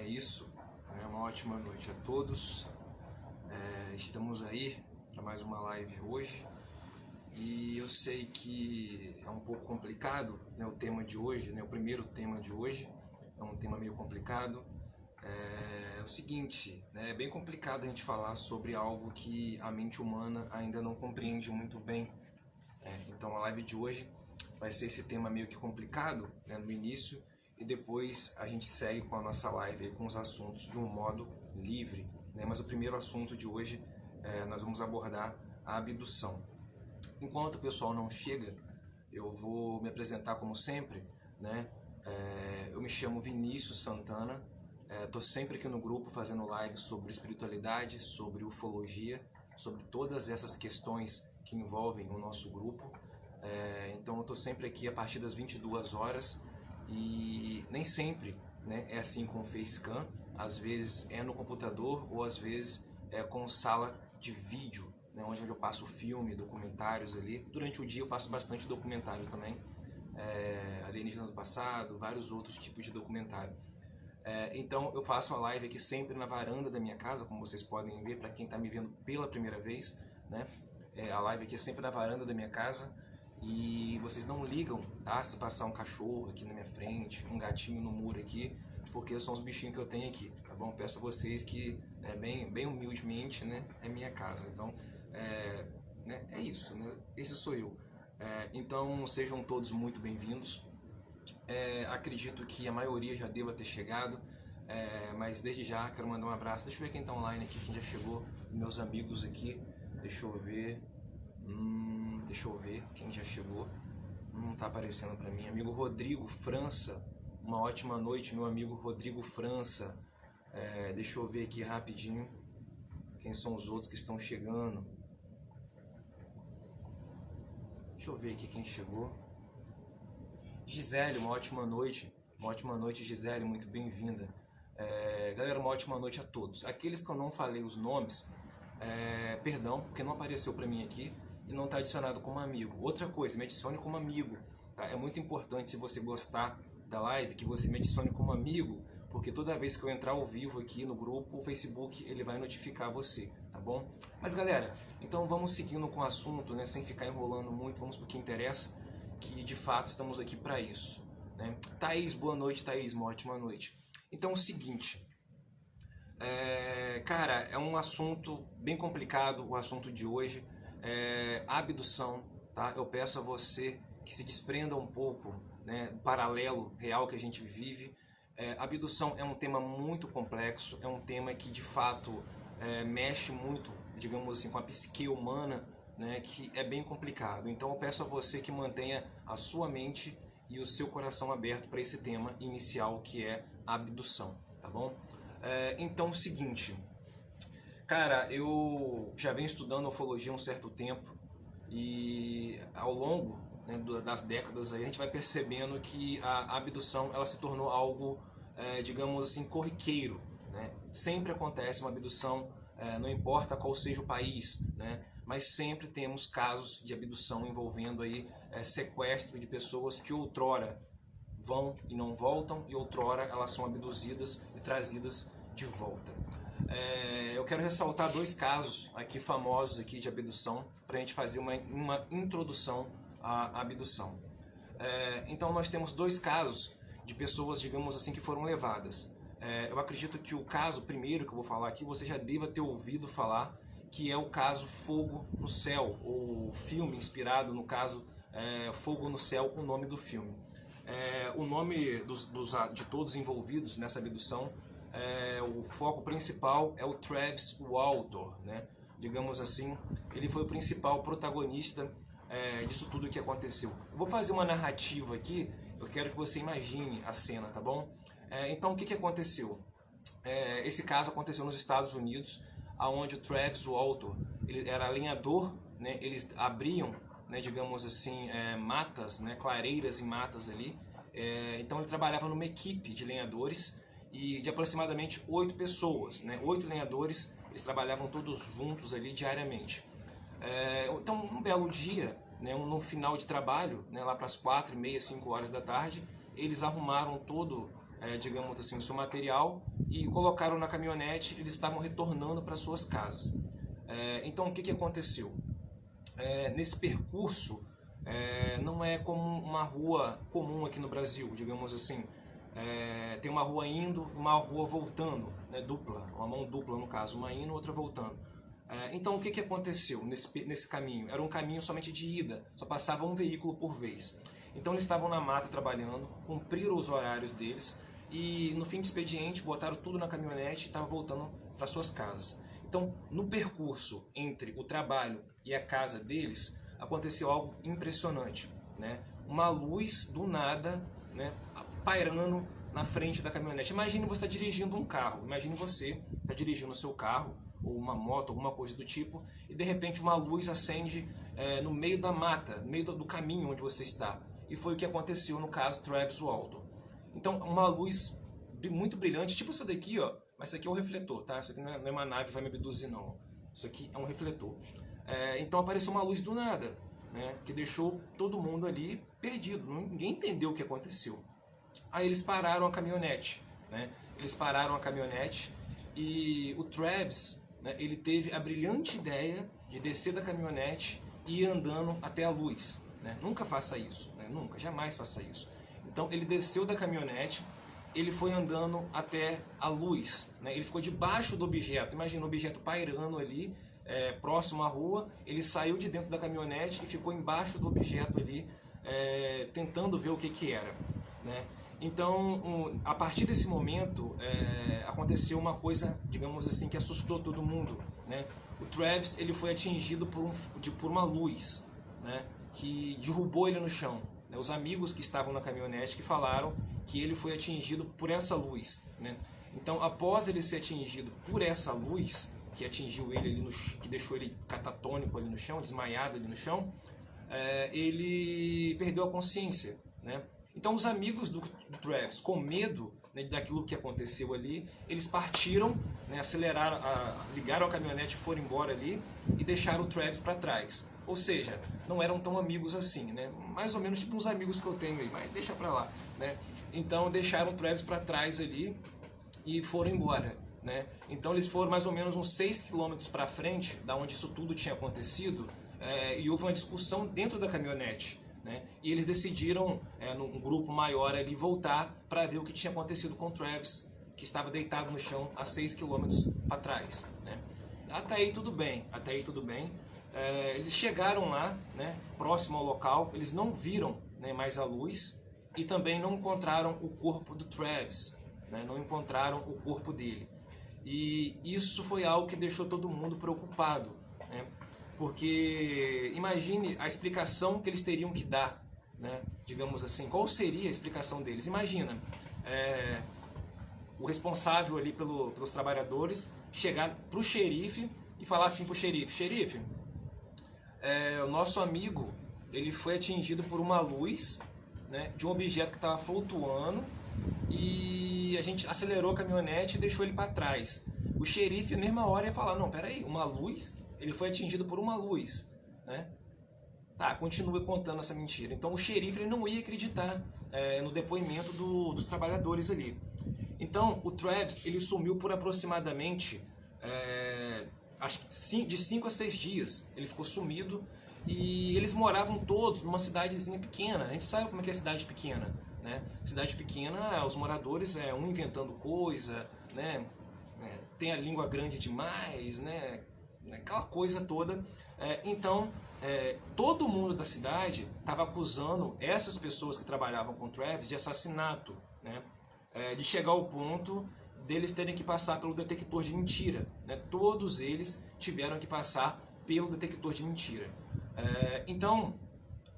é isso. Uma ótima noite a todos. Estamos aí para mais uma live hoje. E eu sei que é um pouco complicado, né, o tema de hoje, né, o primeiro tema de hoje. É um tema meio complicado. É o seguinte, né, é bem complicado a gente falar sobre algo que a mente humana ainda não compreende muito bem. Então a live de hoje vai ser esse tema meio que complicado, né, no início, e depois a gente segue com a nossa live aí, com os assuntos de um modo livre, né? Mas o primeiro assunto de hoje nós vamos abordar a abdução. Enquanto o pessoal não chega, eu vou me apresentar como sempre, né? Eu me chamo Vinícius Santana, estou sempre aqui no grupo fazendo lives sobre espiritualidade, sobre ufologia, sobre todas essas questões que envolvem o nosso grupo. Então eu estou sempre aqui a partir das 22 horas e nem sempre, né, é assim com o Facecam. Às vezes é no computador ou às vezes é com sala de vídeo, né, onde eu passo filme, documentários ali. Durante o dia eu passo bastante documentário também, Alienígena do Passado, vários outros tipos de documentário. Então eu faço a live aqui sempre na varanda da minha casa, como vocês podem ver, para quem está me vendo pela primeira vez, né? A live aqui é sempre na varanda da minha casa e vocês não ligam, tá? Se passar um cachorro aqui na minha frente, um gatinho no muro aqui, porque são os bichinhos que eu tenho aqui, tá bom? Peço a vocês que, bem humildemente, né? É minha casa, então né? É isso, né? Esse sou eu. Então sejam todos muito bem-vindos. Acredito que a maioria já deva ter chegado, mas desde já quero mandar um abraço. Deixa eu ver quem está online aqui, quem já chegou, meus amigos aqui. Deixa eu ver quem já chegou. Não está aparecendo para mim. Amigo Rodrigo França, uma ótima noite, meu amigo Rodrigo França. Deixa eu ver aqui rapidinho quem são os outros que estão chegando. Deixa eu ver aqui quem chegou. Gisele, uma ótima noite. Uma ótima noite, Gisele, muito bem-vinda. Galera, uma ótima noite a todos. Aqueles que eu não falei os nomes, perdão, porque não apareceu para mim aqui e não está adicionado como amigo. Outra coisa, me adicione como amigo. Tá? É muito importante, se você gostar da live, que você me adicione como amigo, porque toda vez que eu entrar ao vivo aqui no grupo, o Facebook ele vai notificar você, tá bom? Mas galera, então vamos seguindo com o assunto, né, sem ficar enrolando muito, vamos para o que interessa, que de fato estamos aqui para isso, né? Thaís, boa noite, Thaís, uma ótima noite. Então é o seguinte, cara, é um assunto bem complicado, o assunto de hoje, a abdução, tá? Eu peço a você que se desprenda um pouco, né, do paralelo real que a gente vive. Abdução é um tema muito complexo, é um tema que de fato mexe muito, digamos assim, com a psique humana, né, que é bem complicado. Então eu peço a você que mantenha a sua mente e o seu coração aberto para esse tema inicial, que é a abdução, tá bom? Então é o seguinte, cara, eu já venho estudando ufologia há um certo tempo e ao longo, né, das décadas aí, a gente vai percebendo que a abdução ela se tornou algo, digamos assim, corriqueiro, né? Sempre acontece uma abdução, não importa qual seja o país, né? Mas sempre temos casos de abdução envolvendo aí sequestro de pessoas que outrora vão e não voltam e outrora elas são abduzidas e trazidas de volta. Eu quero ressaltar dois casos aqui famosos aqui de abdução para a gente fazer uma introdução à abdução. Então nós temos dois casos de pessoas, digamos assim, que foram levadas. Eu acredito que o caso primeiro que eu vou falar aqui você já deva ter ouvido falar, que é o caso Fogo no Céu, o filme inspirado no caso Fogo no Céu, o nome do filme. O nome de todos envolvidos nessa abdução, o foco principal é o Travis Walton, né? Digamos assim, ele foi o principal protagonista disso tudo que aconteceu. Eu vou fazer uma narrativa aqui, eu quero que você imagine a cena, tá bom? Então o que aconteceu? Esse caso aconteceu nos Estados Unidos, onde o Travis Walton ele era lenhador, né? Eles abriam, né, digamos assim, matas, né, clareiras e matas ali. Então ele trabalhava numa equipe de lenhadores e de aproximadamente 8 pessoas, né? 8 lenhadores, eles trabalhavam todos juntos ali diariamente. Então um belo dia, né, no final de trabalho, né, lá para as 4h30, 5 horas da tarde, eles arrumaram todo, digamos assim, o seu material e colocaram na caminhonete. Eles estavam retornando para suas casas. Então o que aconteceu? Nesse percurso, não é como uma rua comum aqui no Brasil, digamos assim. Tem uma rua indo e uma rua voltando, né, dupla, uma mão dupla no caso, uma indo e outra voltando. Então o que aconteceu nesse caminho? Era um caminho somente de ida, só passava um veículo por vez. Então eles estavam na mata trabalhando, cumpriram os horários deles e no fim do expediente botaram tudo na caminhonete e estavam voltando para suas casas. Então no percurso entre o trabalho e a casa deles aconteceu algo impressionante, né? Uma luz do nada, né, pairando na frente da caminhonete. Imagine você está dirigindo um carro, imagine você está dirigindo o seu carro, ou uma moto, alguma coisa do tipo, e de repente uma luz acende no meio da mata, no meio do caminho onde você está. E foi o que aconteceu no caso Travis Walton. Então uma luz muito brilhante, tipo essa daqui, ó, mas isso aqui é um refletor, tá? Isso aqui não é uma nave que vai me abduzir não, isso aqui é um refletor. Então apareceu uma luz do nada, né, que deixou todo mundo ali perdido, ninguém entendeu o que aconteceu. Aí eles pararam a caminhonete, né? Eles pararam a caminhonete e o Travis, né, ele teve a brilhante ideia de descer da caminhonete e ir andando até a luz, né? Nunca faça isso, né? Nunca, jamais faça isso. Então ele desceu da caminhonete, ele foi andando até a luz, né? Ele ficou debaixo do objeto, imagina o objeto pairando ali, próximo à rua. Ele saiu de dentro da caminhonete e ficou embaixo do objeto ali, tentando ver o que era, né? Então, a partir desse momento, aconteceu uma coisa, digamos assim, que assustou todo mundo, né? O Travis, ele foi atingido por uma luz, né, que derrubou ele no chão, né? Os amigos que estavam na caminhonete que falaram que ele foi atingido por essa luz, né? Então, após ele ser atingido por essa luz, que atingiu ele ali que deixou ele catatônico ali no chão, desmaiado ali no chão, ele perdeu a consciência, né? Então os amigos do Travis, com medo, né, daquilo que aconteceu ali, eles partiram, né, aceleraram, ligaram a caminhonete e foram embora ali e deixaram o Travis para trás. Ou seja, não eram tão amigos assim, né? Mais ou menos tipo uns amigos que eu tenho aí, mas deixa para lá, né? Então deixaram o Travis para trás ali e foram embora, né? Então eles foram mais ou menos uns 6 km para frente, da onde isso tudo tinha acontecido, e houve uma discussão dentro da caminhonete, né? E eles decidiram, num grupo maior ali, voltar para ver o que tinha acontecido com o Travis, que estava deitado no chão a 6 km para trás, né? Até aí tudo bem, até aí tudo bem. Eles chegaram lá, né, próximo ao local, eles não viram, né, mais a luz e também não encontraram o corpo do Travis, né? Não encontraram o corpo dele. E isso foi algo que deixou todo mundo preocupado, né? Porque imagine a explicação que eles teriam que dar, né? Digamos assim, qual seria a explicação deles? Imagina o responsável ali pelos trabalhadores chegar para o xerife e falar assim para o xerife: xerife, o nosso amigo, ele foi atingido por uma luz, né, de um objeto que estava flutuando e a gente acelerou a caminhonete e deixou ele para trás. O xerife na mesma hora ia falar: não, peraí, uma luz? Ele foi atingido por uma luz, né? Tá, continua contando essa mentira. Então o xerife, ele não ia acreditar no depoimento dos trabalhadores ali. Então o Travis, ele sumiu por aproximadamente acho que de 5 a 6 dias. Ele ficou sumido e eles moravam todos numa cidadezinha pequena. A gente sabe como é que é cidade pequena, né? Cidade pequena, os moradores um inventando coisa, né? Tem a língua grande demais, né? Aquela coisa toda. Então, todo mundo da cidade estava acusando essas pessoas que trabalhavam com o Travis de assassinato, né? De chegar ao ponto deles terem que passar pelo detector de mentira, né? Todos eles tiveram que passar pelo detector de mentira. Então,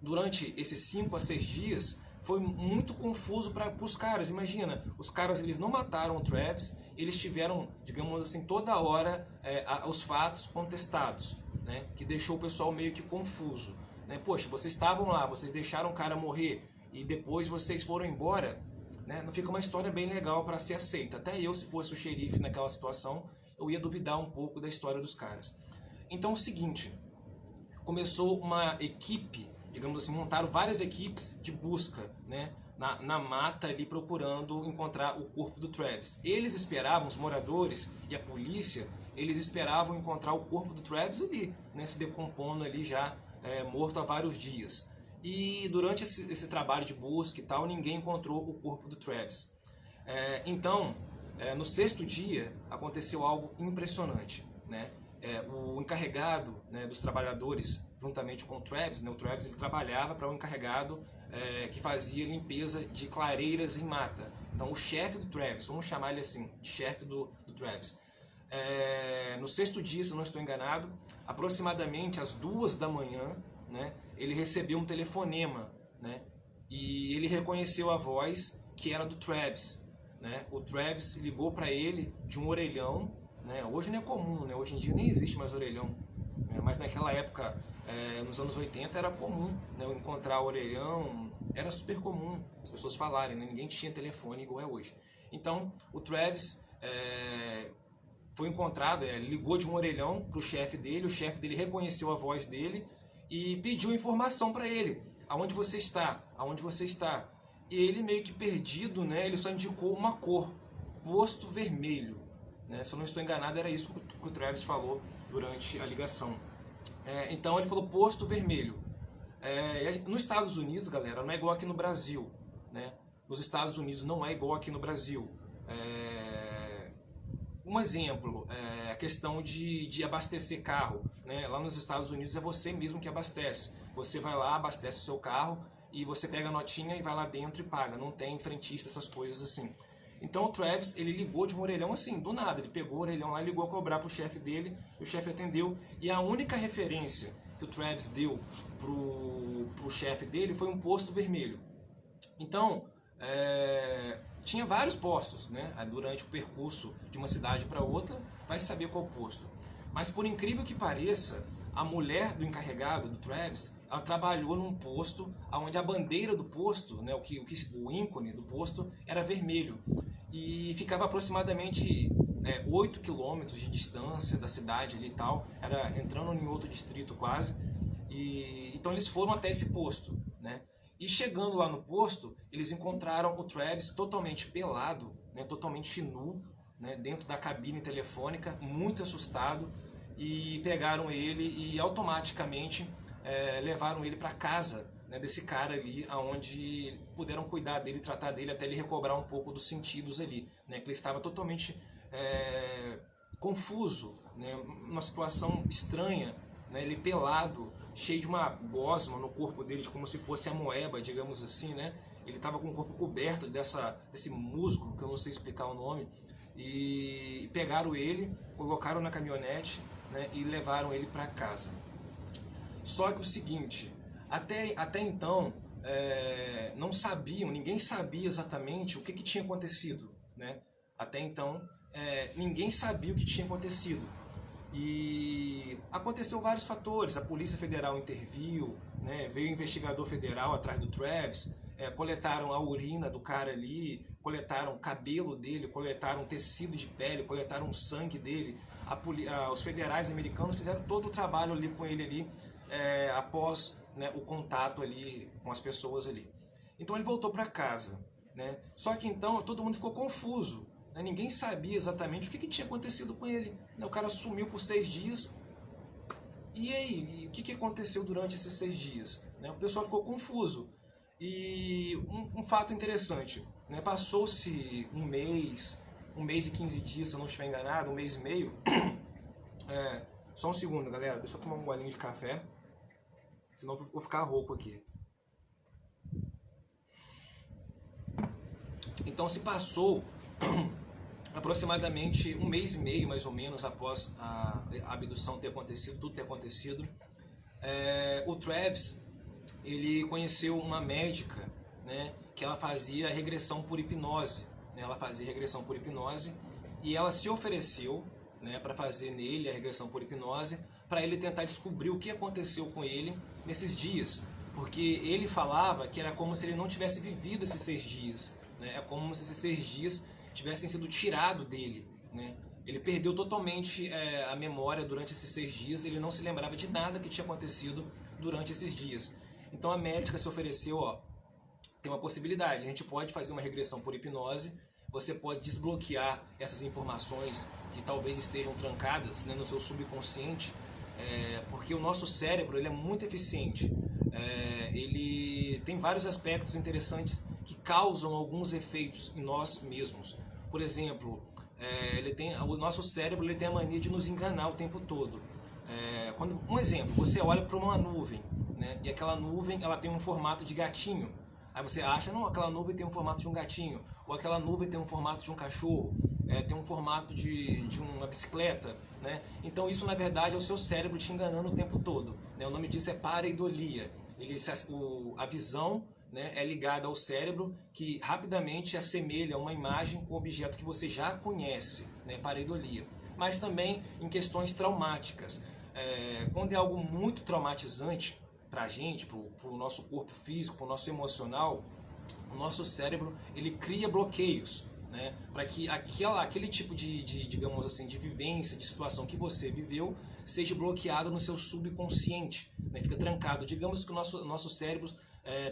durante esses 5 a 6 dias, foi muito confuso para os caras. Imagina, os caras, eles não mataram o Travis, eles tiveram, digamos assim, toda hora os fatos contestados, né? Que deixou o pessoal meio que confuso, né? Poxa, vocês estavam lá, vocês deixaram o cara morrer e depois vocês foram embora, né? Não fica uma história bem legal para ser aceita. Até eu, se fosse o xerife naquela situação, eu ia duvidar um pouco da história dos caras. Então é o seguinte, começou uma equipe, digamos assim, montaram várias equipes de busca, né, na mata ali procurando encontrar o corpo do Travis. Eles esperavam, os moradores e a polícia, eles esperavam encontrar o corpo do Travis ali, né, se decompondo ali já morto há vários dias. E durante esse trabalho de busca e tal, ninguém encontrou o corpo do Travis. Então, no sexto dia, aconteceu algo impressionante, né? O encarregado, né, dos trabalhadores, juntamente com o Travis, né, o Travis ele trabalhava para um encarregado que fazia limpeza de clareiras em mata. Então, o chefe do Travis, vamos chamar ele assim, chefe do Travis. No sexto dia, se eu não estou enganado, aproximadamente às 2 da manhã, né, ele recebeu um telefonema, né, e ele reconheceu a voz que era do Travis, né? O Travis ligou para ele de um orelhão, né? Hoje não é comum, né? Hoje em dia nem existe mais orelhão, né? Mas naquela época, nos anos 80, era comum, né, encontrar orelhão, era super comum as pessoas falarem, né? Ninguém tinha telefone igual é hoje. Então, o Travis foi encontrado, ligou de um orelhão para o chefe dele reconheceu a voz dele e pediu informação para ele. Aonde você está? Aonde você está? E ele meio que perdido, né, ele só indicou uma cor, posto vermelho. Né? Se eu não estou enganado, era isso que o Travis falou durante a ligação. Então ele falou posto vermelho. Nos Estados Unidos, galera, não é igual aqui no Brasil. Né? Nos Estados Unidos não é igual aqui no Brasil. Um exemplo, a questão de abastecer carro. Né? Lá nos Estados Unidos é você mesmo que abastece. Você vai lá, abastece o seu carro e você pega a notinha e vai lá dentro e paga. Não tem frentista, essas coisas assim. Então o Travis, ele ligou de um orelhão assim, do nada. Ele pegou o orelhão lá e ligou a cobrar pro chefe dele. O chefe atendeu. E a única referência que o Travis deu pro chefe dele foi um posto vermelho. Então, tinha vários postos, né? Durante o percurso de uma cidade para outra, vai saber qual posto. Mas por incrível que pareça, a mulher do encarregado, do Travis, ela trabalhou num posto onde a bandeira do posto, né, o ícone do posto, era vermelho. E ficava aproximadamente 8 quilômetros de distância da cidade ali e tal, era entrando em outro distrito quase. Então eles foram até esse posto, né? E chegando lá no posto, eles encontraram o Travis totalmente pelado, né, totalmente nu, né, dentro da cabine telefônica, muito assustado, e pegaram ele e automaticamente levaram ele para casa, né, desse cara ali, onde puderam cuidar dele, tratar dele, até ele recobrar um pouco dos sentidos ali, né, que ele estava totalmente confuso, né, uma situação estranha, né, ele pelado, cheio de uma gosma no corpo dele, como se fosse a moeba, digamos assim, né? Ele estava com o corpo coberto desse musgo, que eu não sei explicar o nome, e pegaram ele, colocaram na caminhonete, né, e levaram ele para casa. Só que o seguinte, até então, não sabiam, ninguém sabia exatamente o que tinha acontecido, né? Até então, ninguém sabia o que tinha acontecido. E aconteceu vários fatores, a Polícia Federal interviu, né, veio o investigador federal atrás do Travis, coletaram a urina do cara ali, coletaram o cabelo dele, coletaram tecido de pele, coletaram o sangue dele. Os federais americanos fizeram todo o trabalho ali com ele ali, após, né, o contato ali com as pessoas ali. Então ele voltou para casa, né? Só que então todo mundo ficou confuso. Ninguém sabia exatamente o que tinha acontecido com ele. O cara sumiu por 6 dias. E aí? O que aconteceu durante esses 6 dias? O pessoal ficou confuso. E um fato interessante, né? Passou-se um mês e 15 dias, se eu não estiver enganado, 1 mês e meio. Só um segundo, galera. Deixa eu tomar um golinho de café. Senão eu vou ficar rouco aqui. Então se passou aproximadamente 1 mês e meio, mais ou menos, após a abdução ter acontecido, tudo ter acontecido. O Travis, ele conheceu uma médica, né, que ela fazia regressão por hipnose. Né, ela fazia regressão por hipnose e ela se ofereceu, né, para fazer nele a regressão por hipnose, para ele tentar descobrir o que aconteceu com ele nesses dias. Porque ele falava que era como se ele não tivesse vivido esses 6 dias. Né, é como se esses 6 dias tivessem sido tirados dele, né? Ele perdeu totalmente a memória durante esses 6 dias, ele não se lembrava de nada que tinha acontecido durante esses dias. Então a médica se ofereceu, ó, tem uma possibilidade, a gente pode fazer uma regressão por hipnose, você pode desbloquear essas informações que talvez estejam trancadas, né, no seu subconsciente, porque o nosso cérebro ele é muito eficiente, ele tem vários aspectos interessantes que causam alguns efeitos em nós mesmos. Por exemplo, o nosso cérebro ele tem a mania de nos enganar o tempo todo. Um exemplo, você olha para uma nuvem, né, e aquela nuvem ela tem um formato de gatinho. Aí você acha, não, aquela nuvem tem um formato de um gatinho, ou aquela nuvem tem um formato de um cachorro, tem um formato de uma bicicleta, né? Então isso na verdade é o seu cérebro te enganando o tempo todo, né? O nome disso é pareidolia. A visão, né, é ligada ao cérebro que rapidamente assemelha uma imagem com um objeto que você já conhece, né? Pareidolia. Mas também em questões traumáticas. Quando é algo muito traumatizante para a gente, para o nosso corpo físico, para o nosso emocional, o nosso cérebro ele cria bloqueios, né, para que aquele tipo digamos assim, de vivência, de situação que você viveu, seja bloqueado no seu subconsciente, né, fica trancado. Digamos que o nosso cérebro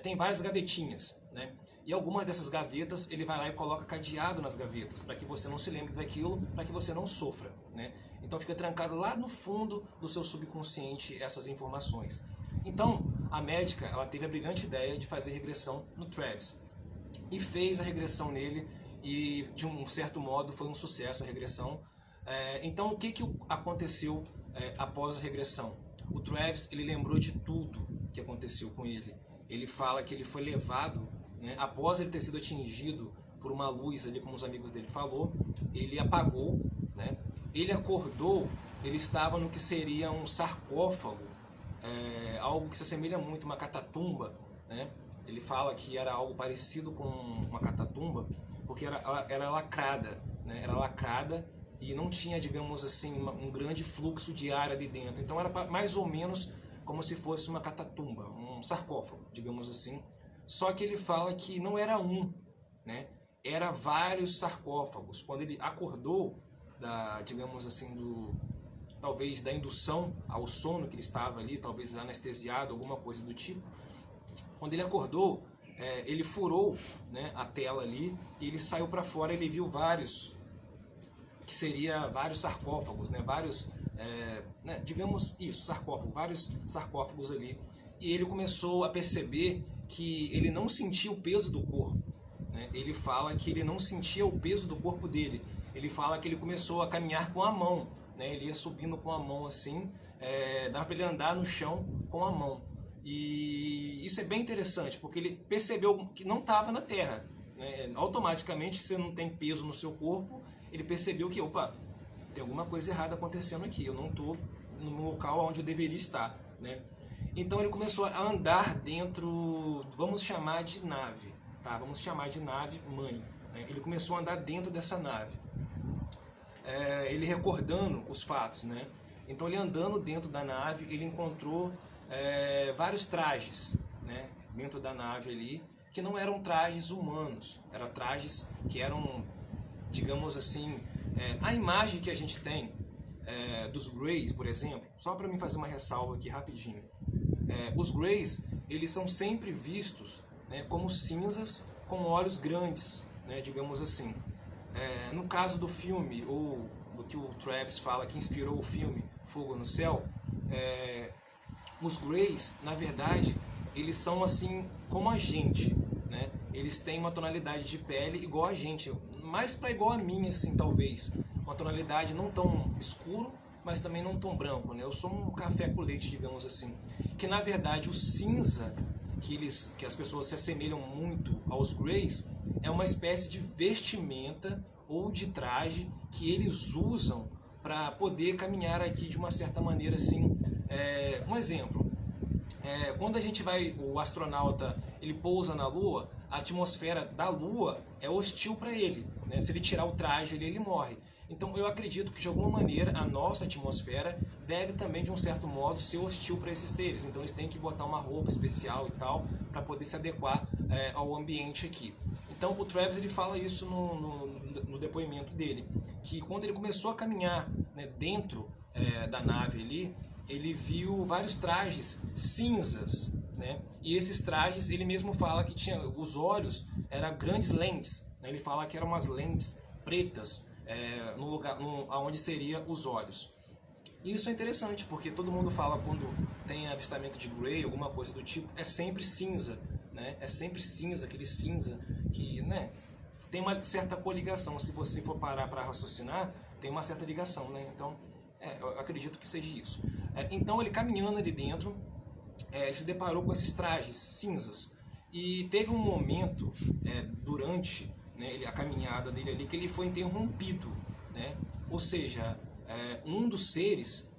tem várias gavetinhas, né, e algumas dessas gavetas ele vai lá e coloca cadeado nas gavetas, para que você não se lembre daquilo, para que você não sofra, né. Então fica trancado lá no fundo do seu subconsciente essas informações. Então, a médica ela teve a brilhante ideia de fazer regressão no Travis. E fez a regressão nele e, de um certo modo, foi um sucesso a regressão. Então, o que aconteceu após a regressão? O Travis ele lembrou de tudo que aconteceu com ele. Ele fala que ele foi levado, né, após ele ter sido atingido por uma luz, ali, como os amigos dele falou, ele apagou, né? Ele acordou, ele estava no que seria um sarcófago, algo que se assemelha muito a uma catatumba, né? Ele fala que era algo parecido com uma catatumba, porque era lacrada, né? Era lacrada e não tinha, digamos assim, um grande fluxo de ar ali dentro. Então era mais ou menos como se fosse uma catatumba, um sarcófago, digamos assim. Só que ele fala que não era um, né? Era vários sarcófagos. Quando ele acordou digamos assim, talvez da indução ao sono que ele estava ali, talvez anestesiado, alguma coisa do tipo. Quando ele acordou, ele furou, né, a tela ali e ele saiu para fora. Ele viu vários sarcófagos, né, vários, né, digamos isso, sarcófagos, vários sarcófagos ali. E ele começou a perceber que ele não sentia o peso do corpo, né? Ele fala que ele não sentia o peso do corpo dele. Ele fala que ele começou a caminhar com a mão, né? Ele ia subindo com a mão assim, dava para ele andar no chão com a mão. E isso é bem interessante, porque ele percebeu que não estava na terra, né? Automaticamente, se você não tem peso no seu corpo, ele percebeu que, opa, tem alguma coisa errada acontecendo aqui, eu não estou no local onde eu deveria estar, né? Então ele começou a andar dentro, vamos chamar de nave, tá? Vamos chamar de nave mãe, né? Ele começou a andar dentro dessa nave, ele recordando os fatos, né? Então ele andando dentro da nave, ele encontrou vários trajes, né, dentro da nave ali, que não eram trajes humanos, eram trajes que eram, digamos assim, a imagem que a gente tem dos Greys, por exemplo, só para mim fazer uma ressalva aqui rapidinho. Os Greys, eles são sempre vistos, né, como cinzas com olhos grandes, né, digamos assim. No caso do filme, ou do que o Travis fala que inspirou o filme Fogo no Céu, os Greys, na verdade, eles são assim como a gente, né? Eles têm uma tonalidade de pele igual a gente, mais para igual a mim, assim, talvez. Uma tonalidade não tão escuro, mas também não tão branco, né? Eu sou um café com leite, digamos assim. Que na verdade o cinza, que as pessoas se assemelham muito aos Greys, é uma espécie de vestimenta ou de traje que eles usam para poder caminhar aqui de uma certa maneira assim. Um exemplo, quando o astronauta ele pousa na Lua, a atmosfera da Lua é hostil para ele, né? Se ele tirar o traje ele morre. Então eu acredito que de alguma maneira a nossa atmosfera deve também de um certo modo ser hostil para esses seres. Então eles têm que botar uma roupa especial e tal para poder se adequar ao ambiente aqui. Então o Travis ele fala isso no depoimento dele, que quando ele começou a caminhar, né, dentro da nave ali, ele viu vários trajes cinzas, né? E esses trajes, ele mesmo fala que tinha os olhos, eram grandes lentes, né? Ele fala que eram umas lentes pretas no lugar onde seria os olhos. E isso é interessante, porque todo mundo fala quando tem avistamento de Grey, alguma coisa do tipo, é sempre cinza, né? É sempre cinza, aquele cinza que, né, tem uma certa coligação. Se você for parar para raciocinar, tem uma certa ligação, né? Então, eu acredito que seja isso. Então, ele caminhando ali dentro, ele se deparou com esses trajes cinzas. E teve um momento durante, né, a caminhada dele ali que ele foi interrompido, né? Ou seja, um dos seres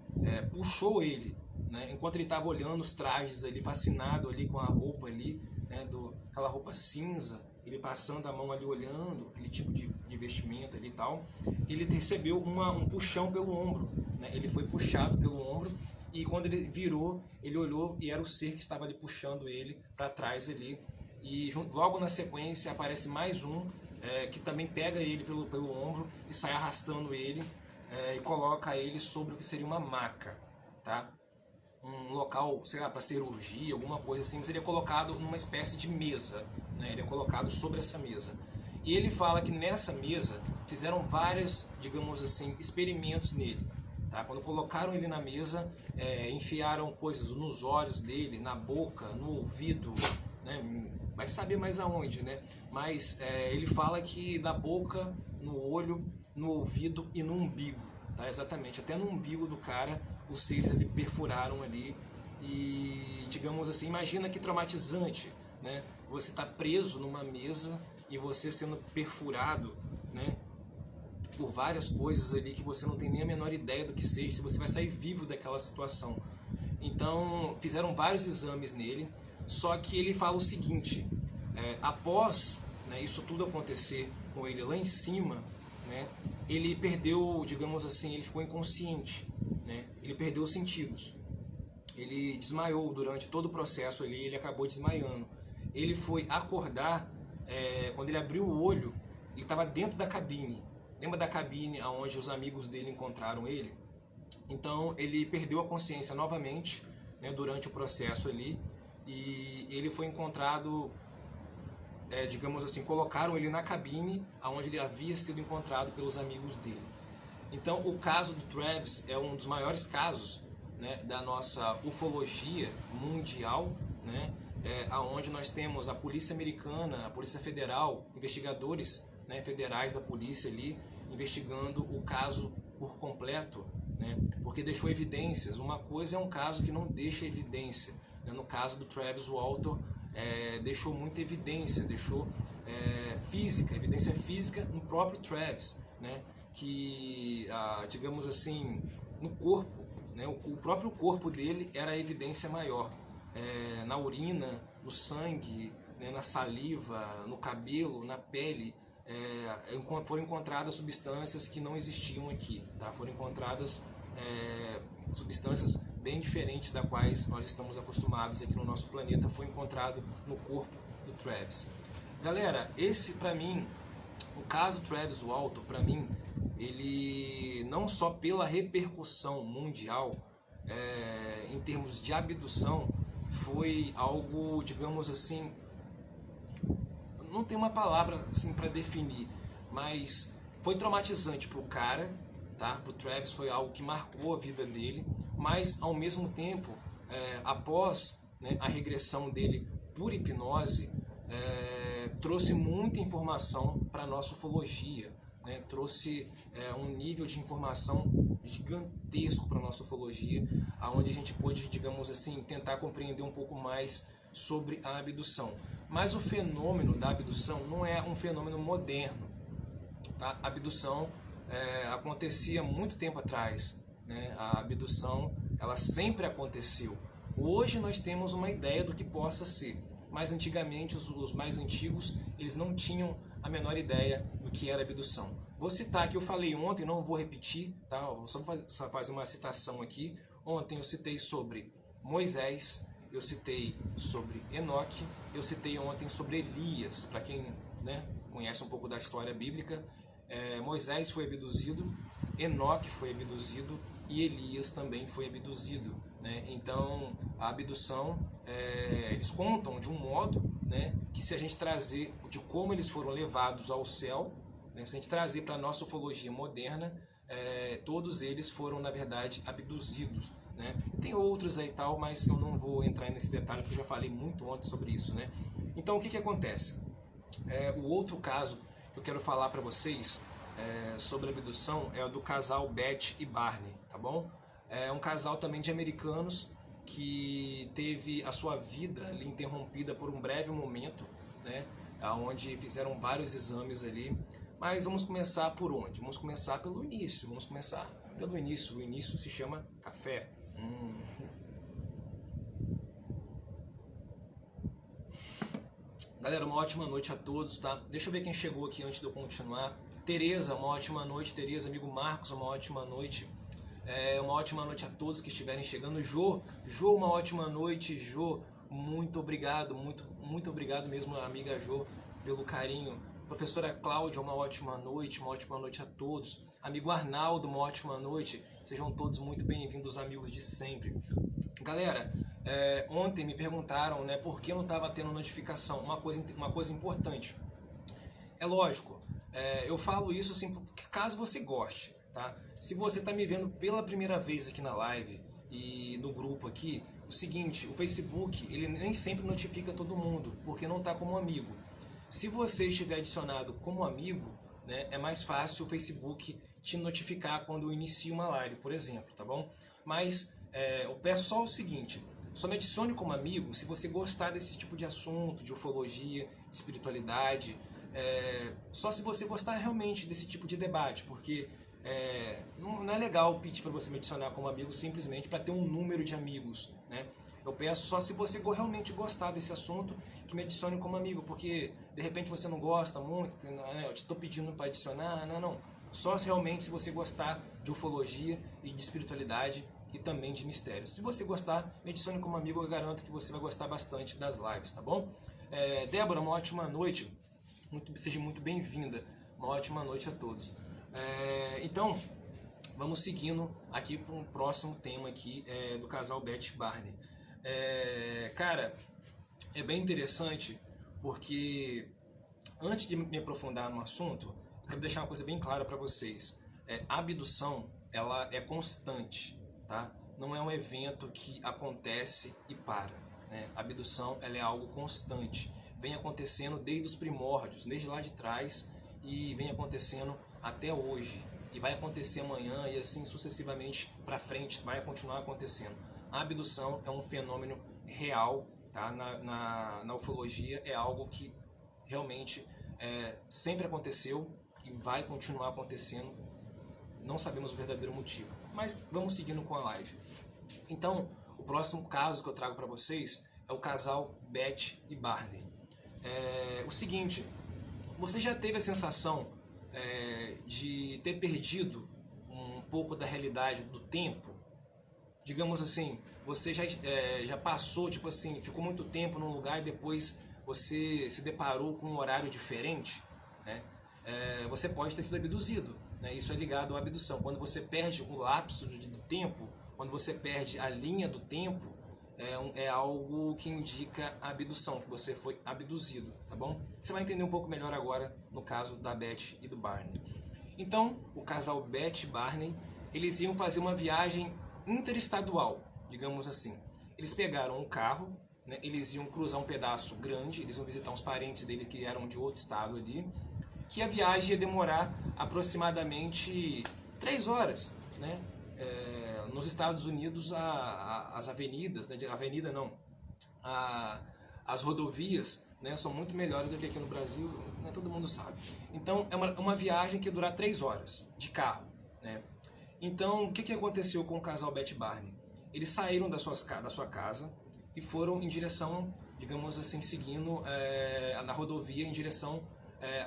puxou ele, né? Enquanto ele estava olhando os trajes ali, fascinado ali com a roupa ali, né, aquela roupa cinza, ele passando a mão ali olhando aquele tipo de vestimenta ali e tal, ele recebeu um puxão pelo ombro, né? Ele foi puxado pelo ombro e quando ele virou, ele olhou e era o ser que estava ali puxando ele para trás ali. E logo na sequência aparece mais um que também pega ele pelo ombro e sai arrastando ele e coloca ele sobre o que seria uma maca, tá? Um local, sei lá, para cirurgia, alguma coisa assim, mas ele é colocado numa espécie de mesa, né? Ele é colocado sobre essa mesa. E ele fala que nessa mesa fizeram vários, digamos assim, experimentos nele. Tá? Quando colocaram ele na mesa, enfiaram coisas nos olhos dele, na boca, no ouvido, né? Vai saber mais aonde, né? Mas ele fala que na boca, no olho, no ouvido e no umbigo, tá? Exatamente, até no umbigo do cara, os seres ali perfuraram ali e, digamos assim, imagina que traumatizante, né? Você está preso numa mesa e você sendo perfurado, né, por várias coisas ali que você não tem nem a menor ideia do que seja, se você vai sair vivo daquela situação. Então, fizeram vários exames nele, só que ele fala o seguinte, após, né, isso tudo acontecer com ele lá em cima, né, ele perdeu, digamos assim, ele ficou inconsciente, né, ele perdeu os sentidos. Ele desmaiou durante todo o processo ali, ele acabou desmaiando. Ele foi acordar, quando ele abriu o olho, ele estava dentro da cabine. Lembra da cabine onde os amigos dele encontraram ele? Então ele perdeu a consciência novamente, né, durante o processo ali, e ele foi encontrado, digamos assim, colocaram ele na cabine onde ele havia sido encontrado pelos amigos dele. Então o caso do Travis é um dos maiores casos, né, da nossa ufologia mundial, né, onde nós temos a polícia americana, a polícia federal, investigadores, né, federais da polícia ali, investigando o caso por completo, né, porque deixou evidências. Uma coisa é um caso que não deixa evidência, né? No caso do Travis Walton, deixou muita evidência, deixou evidência física no próprio Travis, né, que, digamos assim, no corpo, né, o próprio corpo dele era a evidência maior, na urina, no sangue, né, na saliva, no cabelo, na pele. Foram encontradas substâncias que não existiam aqui, tá? Foram encontradas substâncias bem diferentes das quais nós estamos acostumados aqui no nosso planeta, foi encontrado no corpo do Travis. Galera, esse para mim, o caso Travis Walton, para mim, ele não só pela repercussão mundial, em termos de abdução, foi algo, digamos assim, não tem uma palavra assim para definir, mas foi traumatizante para o cara, tá? Para o Travis foi algo que marcou a vida dele, mas ao mesmo tempo, após, né, a regressão dele por hipnose, trouxe muita informação para a nossa ufologia, né? Trouxe um nível de informação gigantesco para a nossa ufologia, onde a gente pôde, digamos assim, tentar compreender um pouco mais sobre a abdução. Mas o fenômeno da abdução não é um fenômeno moderno, tá? A abdução acontecia muito tempo atrás, né? A abdução, ela sempre aconteceu. Hoje nós temos uma ideia do que possa ser, mas antigamente os mais antigos, eles não tinham a menor ideia do que era abdução. Vou citar que eu falei ontem, não vou repetir, tá? Vou só fazer uma citação aqui. Ontem eu citei sobre Moisés, eu citei sobre Enoque, eu citei ontem sobre Elias. Para quem, né, conhece um pouco da história bíblica, Moisés foi abduzido, Enoque foi abduzido e Elias também foi abduzido, né? né? Então, a abdução, eles contam de um modo, né, que se a gente trazer de como eles foram levados ao céu, né, se a gente trazer para a nossa ufologia moderna, todos eles foram, na verdade, abduzidos, né? Tem outros aí e tal, mas eu não vou entrar nesse detalhe porque eu já falei muito antes sobre isso, né? Então, o que acontece? O outro caso que eu quero falar para vocês sobre abdução é o do casal Beth e Barney, tá bom? É um casal também de americanos que teve a sua vida ali interrompida por um breve momento, né? Onde fizeram vários exames ali. Mas vamos começar por onde? Vamos começar pelo início. Vamos começar pelo início. O início se chama café. Galera, uma ótima noite a todos, tá? Deixa eu ver quem chegou aqui antes de eu continuar. Tereza, uma ótima noite. Tereza, amigo Marcos, uma ótima noite. Uma ótima noite a todos que estiverem chegando. Jô, uma ótima noite. Jô, muito obrigado, muito obrigado mesmo, amiga Jô, pelo carinho. Professora Cláudia, uma ótima noite a todos. Amigo Arnaldo, uma ótima noite. Sejam todos muito bem-vindos, amigos de sempre. Galera, ontem me perguntaram, né, por que eu não estava tendo notificação. Uma coisa importante. É lógico, eu falo isso assim, caso você goste, tá? Se você está me vendo pela primeira vez aqui na live e no grupo aqui, o seguinte, o Facebook, ele nem sempre notifica todo mundo, porque não está como amigo. Se você estiver adicionado como amigo, né, é mais fácil o Facebook te notificar quando eu inicio uma live, por exemplo, tá bom? Mas eu peço só o seguinte, só me adicione como amigo se você gostar desse tipo de assunto, de ufologia, de espiritualidade, só se você gostar realmente desse tipo de debate, porque não é legal pedir para você me adicionar como amigo simplesmente para ter um número de amigos, né? Eu peço só se você realmente gostar desse assunto que me adicione como amigo, porque de repente você não gosta muito, né? Eu te estou pedindo para adicionar, não. Só realmente se você gostar de ufologia e de espiritualidade e também de mistérios. Se você gostar, me adicione como amigo, eu garanto que você vai gostar bastante das lives, tá bom? Débora, uma ótima noite, seja muito bem-vinda, uma ótima noite a todos. Então, vamos seguindo aqui para um próximo tema aqui do casal Beth e Barney. Cara, é bem interessante porque antes de me aprofundar no assunto, eu quero deixar uma coisa bem clara para vocês. A abdução, ela é constante, tá? Não é um evento que acontece e para, né? A abdução, ela é algo constante. Vem acontecendo desde os primórdios, desde lá de trás, e vem acontecendo até hoje. E vai acontecer amanhã e assim sucessivamente para frente, vai continuar acontecendo. A abdução é um fenômeno real, tá? Na ufologia é algo que realmente sempre aconteceu e vai continuar acontecendo. Não sabemos o verdadeiro motivo, mas vamos seguindo com a live. Então, o próximo caso que eu trago para vocês é o casal Beth e Barney. O seguinte, você já teve a sensação de ter perdido um pouco da realidade do tempo? Digamos assim, você já passou, tipo assim, ficou muito tempo num lugar e depois você se deparou com um horário diferente, né? Você pode ter sido abduzido, né? Isso é ligado à abdução. Quando você perde o lapso de tempo, quando você perde a linha do tempo, é algo que indica a abdução, que você foi abduzido, tá bom? Você vai entender um pouco melhor agora no caso da Beth e do Barney. Então, o casal Beth e Barney, eles iam fazer uma viagem interestadual, digamos assim. Eles pegaram um carro, né, eles iam cruzar um pedaço grande, eles iam visitar uns parentes dele que eram de outro estado ali, que a viagem ia demorar aproximadamente 3 horas, né? Nos Estados Unidos, as avenidas, né, as rodovias, né, são muito melhores do que aqui no Brasil, né, todo mundo sabe. Então, é uma viagem que ia durar 3 horas de carro, né? Então, o que aconteceu com o casal Beth e Barney? Eles saíram da sua casa e foram em direção, digamos assim, seguindo na rodovia em direção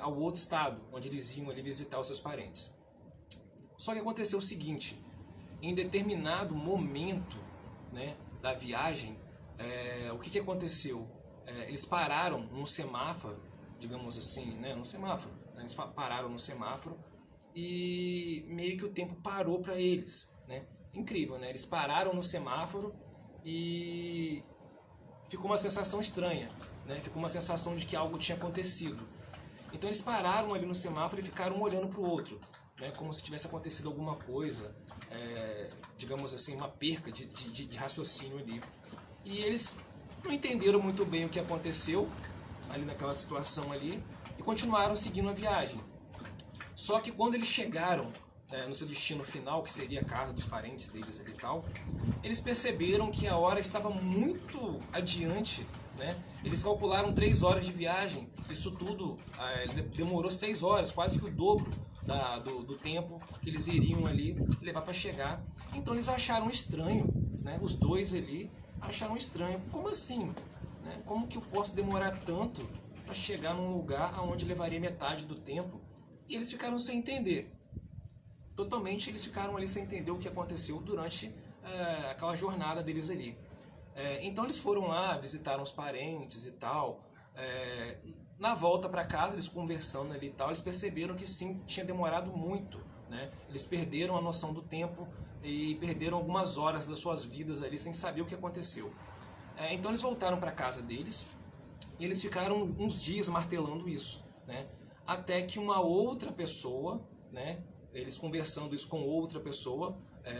ao outro estado, onde eles iam ali visitar os seus parentes. Só que aconteceu o seguinte, em determinado momento, né, da viagem, o que aconteceu? Eles pararam num semáforo, digamos assim, né, num semáforo. Né, eles pararam no semáforo e meio que o tempo parou para eles, né? Incrível, né? Eles pararam no semáforo e ficou uma sensação estranha, né? Ficou uma sensação de que algo tinha acontecido. Então eles pararam ali no semáforo e ficaram um olhando para o outro, né? Como se tivesse acontecido alguma coisa, digamos assim, uma perca de raciocínio ali. E eles não entenderam muito bem o que aconteceu ali naquela situação ali e continuaram seguindo a viagem. Só que quando eles chegaram no seu destino final, que seria a casa dos parentes deles ali e tal, eles perceberam que a hora estava muito adiante, né? Eles calcularam 3 horas de viagem, isso tudo demorou 6 horas, quase que o dobro do tempo que eles iriam ali levar para chegar. Então eles acharam estranho, né? Os dois ali acharam estranho. Como assim? Né? Como que eu posso demorar tanto para chegar num lugar onde levaria metade do tempo? E eles ficaram sem entender. Totalmente eles ficaram ali sem entender o que aconteceu durante aquela jornada deles ali. Então eles foram lá, visitaram os parentes e tal. Na volta para casa, eles conversando ali e tal, eles perceberam que sim, tinha demorado muito, né? Eles perderam a noção do tempo e perderam algumas horas das suas vidas ali sem saber o que aconteceu. Então eles voltaram para casa deles e eles ficaram uns dias martelando isso, né? Até que uma outra pessoa, né? Eles conversando isso com outra pessoa,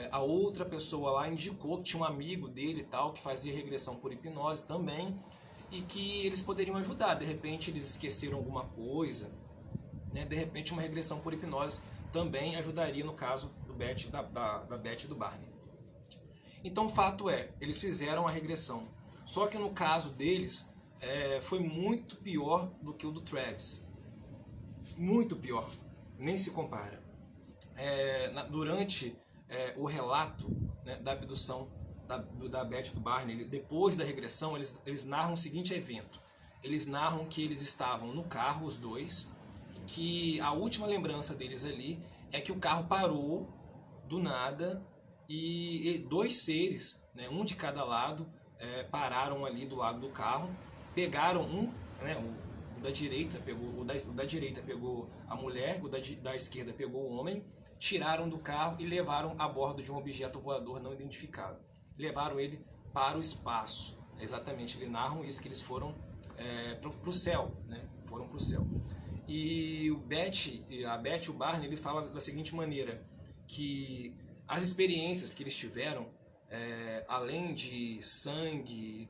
a outra pessoa lá indicou que tinha um amigo dele e tal, que fazia regressão por hipnose também, e que eles poderiam ajudar. De repente eles esqueceram alguma coisa, né? De repente uma regressão por hipnose também ajudaria no caso do Beth, da Beth e do Barney. Então o fato eles fizeram a regressão. Só que no caso deles foi muito pior do que o do Travis. Muito pior, nem se compara. Durante o relato, né, da abdução da Beth e do Barney, depois da regressão, eles narram o seguinte evento. Eles narram que eles estavam no carro, os dois, que a última lembrança deles ali é que o carro parou do nada e 2 seres, né, um de cada lado, pararam ali do lado do carro, pegaram né, o da direita pegou a mulher, o da esquerda pegou o homem, tiraram do carro e levaram a bordo de um objeto voador não identificado. Levaram ele para o espaço. Exatamente, eles narram isso, que eles foram para o céu, né? Foram para o céu. E a Beth e o Barney, eles falam da seguinte maneira, que as experiências que eles tiveram, além de sangue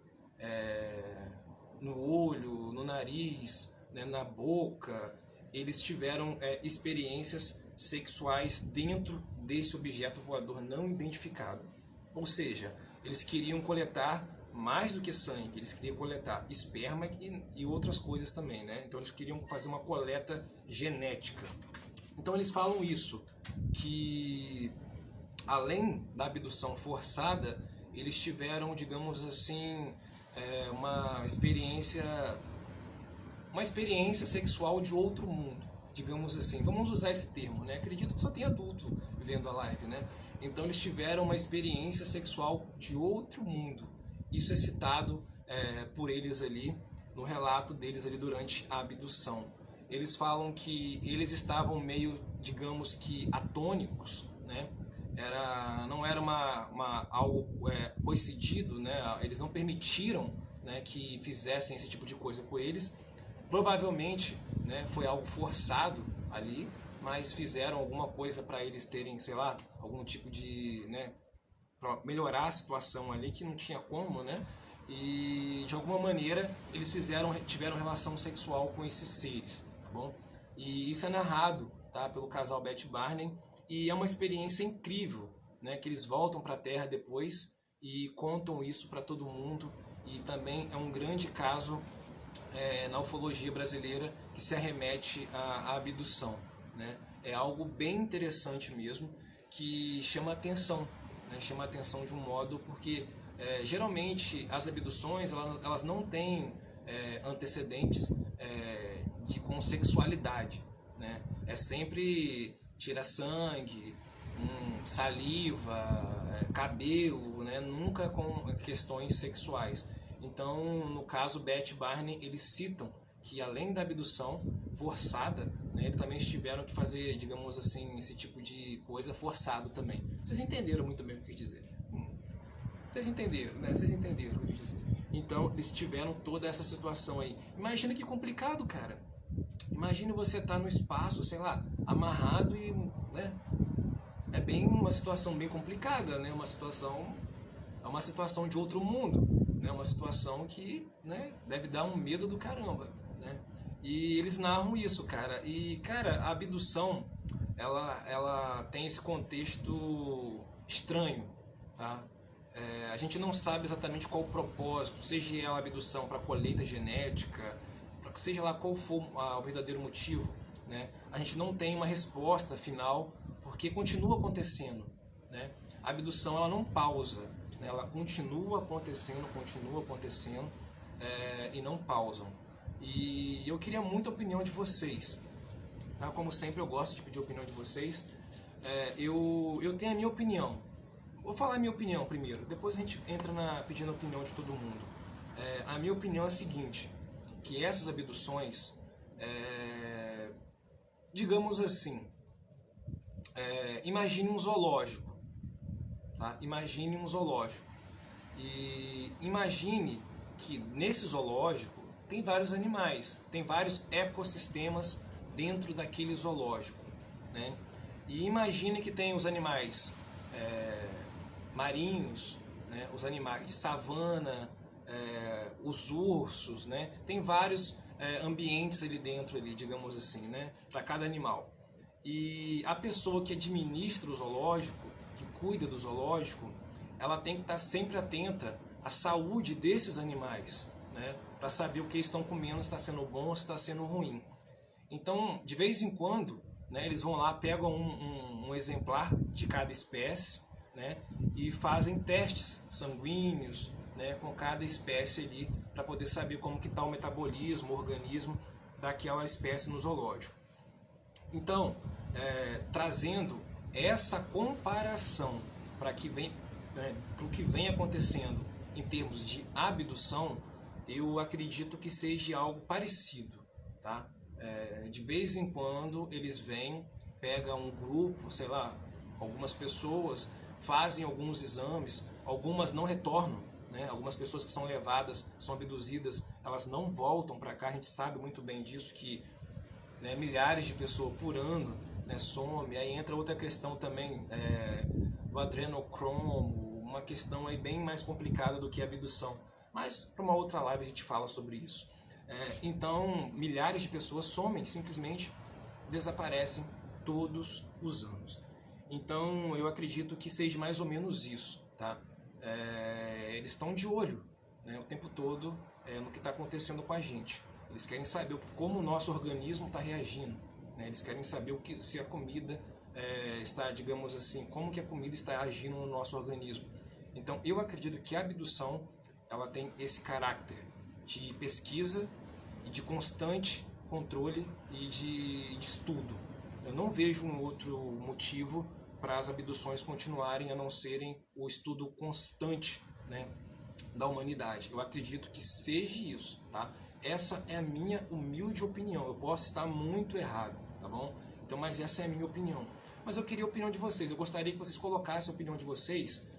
no olho, no nariz, né, na boca, eles tiveram experiências sexuais dentro desse objeto voador não identificado. Ou seja, eles queriam coletar mais do que sangue, eles queriam coletar esperma e outras coisas também, né? Então eles queriam fazer uma coleta genética. Então eles falam isso, que além da abdução forçada, eles tiveram, digamos assim, uma experiência sexual de outro mundo, digamos assim. Vamos usar esse termo, né? Acredito que só tem adulto vendo a live, né? Então eles tiveram uma experiência sexual de outro mundo. Isso é citado por eles ali, no relato deles ali durante a abdução. Eles falam que eles estavam meio, digamos que, atônicos, né? Não era algo coincidido, né? Eles não permitiram, né, que fizessem esse tipo de coisa com eles. Provavelmente, né, foi algo forçado ali, mas fizeram alguma coisa para eles terem, sei lá, algum tipo de, né, para melhorar a situação ali, que não tinha como, né? E de alguma maneira eles tiveram relação sexual com esses seres, tá bom? E isso é narrado, tá, pelo casal Beth e Barney, e é uma experiência incrível, né, que eles voltam para a Terra depois e contam isso para todo mundo, e também é um grande caso na ufologia brasileira que se arremete à abdução, né? É algo bem interessante mesmo, que chama atenção, né? Chama atenção de um modo, porque geralmente as abduções elas não têm antecedentes com sexualidade, né? É sempre tira sangue, saliva, cabelo, né? Nunca com questões sexuais. Então, no caso Beth e Barney, eles citam que além da abdução forçada, né, eles também tiveram que fazer, digamos assim, esse tipo de coisa forçado também. Vocês entenderam muito bem o que eu quis dizer. Vocês entenderam, né? Vocês entenderam o que eu quis dizer. Então, eles tiveram toda essa situação aí. Imagina que complicado, cara. Imagine você estar no espaço, sei lá, amarrado e, né? É bem uma situação bem complicada, né? É uma situação de outro mundo, né? Uma situação que, né, deve dar um medo do caramba, né? E eles narram isso, cara. E, cara, a abdução, ela tem esse contexto estranho, tá? A gente não sabe exatamente qual o propósito, seja ela abdução para colheita genética, seja lá qual for o verdadeiro motivo, né? A gente não tem uma resposta final, porque continua acontecendo, né? A abdução, ela não pausa, né? Ela continua acontecendo, e não pausam. E eu queria muito a opinião de vocês, tá? Como sempre, eu gosto de pedir a opinião de vocês. Eu tenho a minha opinião. Vou falar a minha opinião primeiro, depois a gente entra pedindo a opinião de todo mundo. A minha opinião é a seguinte, que essas abduções, digamos assim, imagine um zoológico, tá? Imagine um zoológico. E imagine que nesse zoológico tem vários animais, tem vários ecossistemas dentro daquele zoológico, né? E imagine que tem os animais marinhos, né? Os animais de savana, os ursos, né? Tem vários ambientes ali dentro, ali, digamos assim, né? Para cada animal. E a pessoa que administra o zoológico, que cuida do zoológico, ela tem que estar sempre atenta à saúde desses animais, né? Para saber o que eles estão comendo, se está sendo bom ou se está sendo ruim. Então, de vez em quando, né, eles vão lá, pegam um exemplar de cada espécie, né, e fazem testes sanguíneos, né, com cada espécie ali, para poder saber como que está o metabolismo, o organismo daquela espécie no zoológico. Então, trazendo essa comparação para o que vem acontecendo em termos de abdução, eu acredito que seja algo parecido, tá? De vez em quando eles vêm, pegam um grupo, sei lá, algumas pessoas, fazem alguns exames, algumas não retornam, né? Algumas pessoas que são levadas, são abduzidas, elas não voltam para cá, a gente sabe muito bem disso, que, né, milhares de pessoas por ano, né, some. Aí entra outra questão também, do adrenocromo, uma questão aí bem mais complicada do que a abdução. Mas para uma outra live a gente fala sobre isso. Então, milhares de pessoas somem, simplesmente desaparecem todos os anos. Então, eu acredito que seja mais ou menos isso, tá? Eles estão de olho, né, o tempo todo no que está acontecendo com a gente. Eles querem saber como o nosso organismo está reagindo, né? Eles querem saber se a comida está, digamos assim, como que a comida está agindo no nosso organismo. Então, eu acredito que a abdução, ela tem esse caráter de pesquisa e de constante controle e de estudo. Eu não vejo um outro motivo para as abduções continuarem a não serem o estudo constante, né, da humanidade. Eu acredito que seja isso, tá? Essa é a minha humilde opinião. Eu posso estar muito errado, tá bom? Então, mas essa é a minha opinião. Mas eu queria a opinião de vocês. Eu gostaria que vocês colocassem a opinião de vocês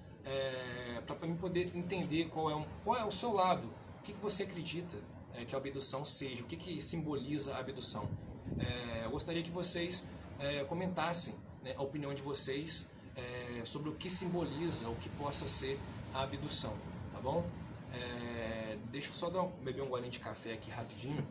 para mim poder entender qual é o seu lado. O que você acredita que a abdução seja? O que simboliza a abdução? Eu gostaria que vocês comentassem, né, a opinião de vocês sobre o que simboliza, o que possa ser a abdução, tá bom? Deixa eu só beber um golinho de café aqui rapidinho.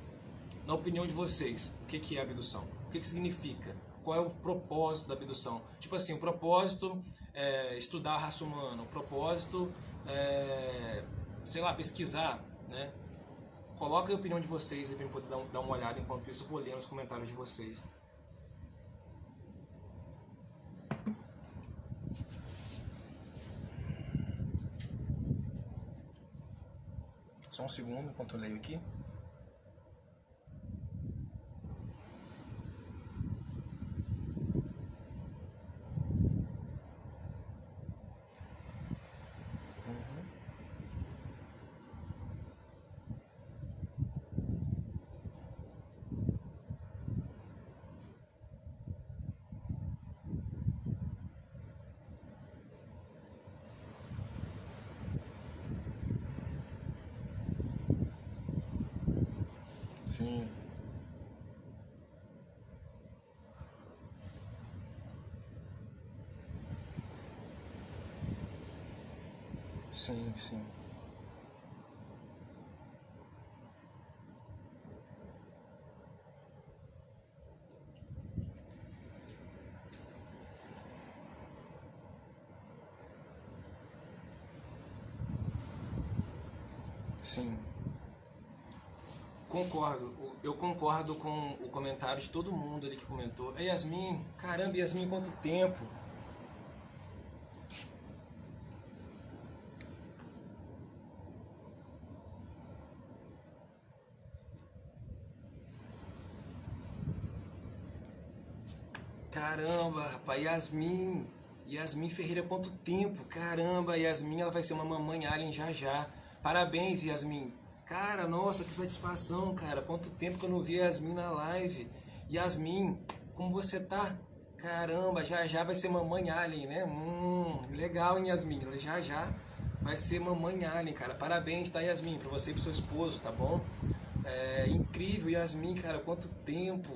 Na opinião de vocês, o que é abdução? O que significa? Qual é o propósito da abdução? Tipo assim, o propósito é estudar a raça humana, o propósito é, sei lá, pesquisar, né? Coloca a opinião de vocês aí para eu poder dar uma olhada. Enquanto isso, eu vou ler os comentários de vocês. Só um segundo enquanto eu leio aqui. Sim, sim, sim, sim. Concordo. Eu concordo com o comentário de todo mundo ali que comentou. É Yasmin, caramba, Yasmin, quanto tempo? Caramba, rapaz, Yasmin. Yasmin Ferreira, quanto tempo? Caramba, Yasmin, ela vai ser uma mamãe alien já já. Parabéns, Yasmin. Cara, nossa, que satisfação, cara. Quanto tempo que eu não vi a Yasmin na live. Yasmin, como você tá? Caramba, já já vai ser mamãe alien, né? Legal, hein, Yasmin? Já já vai ser mamãe alien, cara. Parabéns, tá, Yasmin? Pra você e pro seu esposo, tá bom? É incrível, Yasmin, cara, quanto tempo.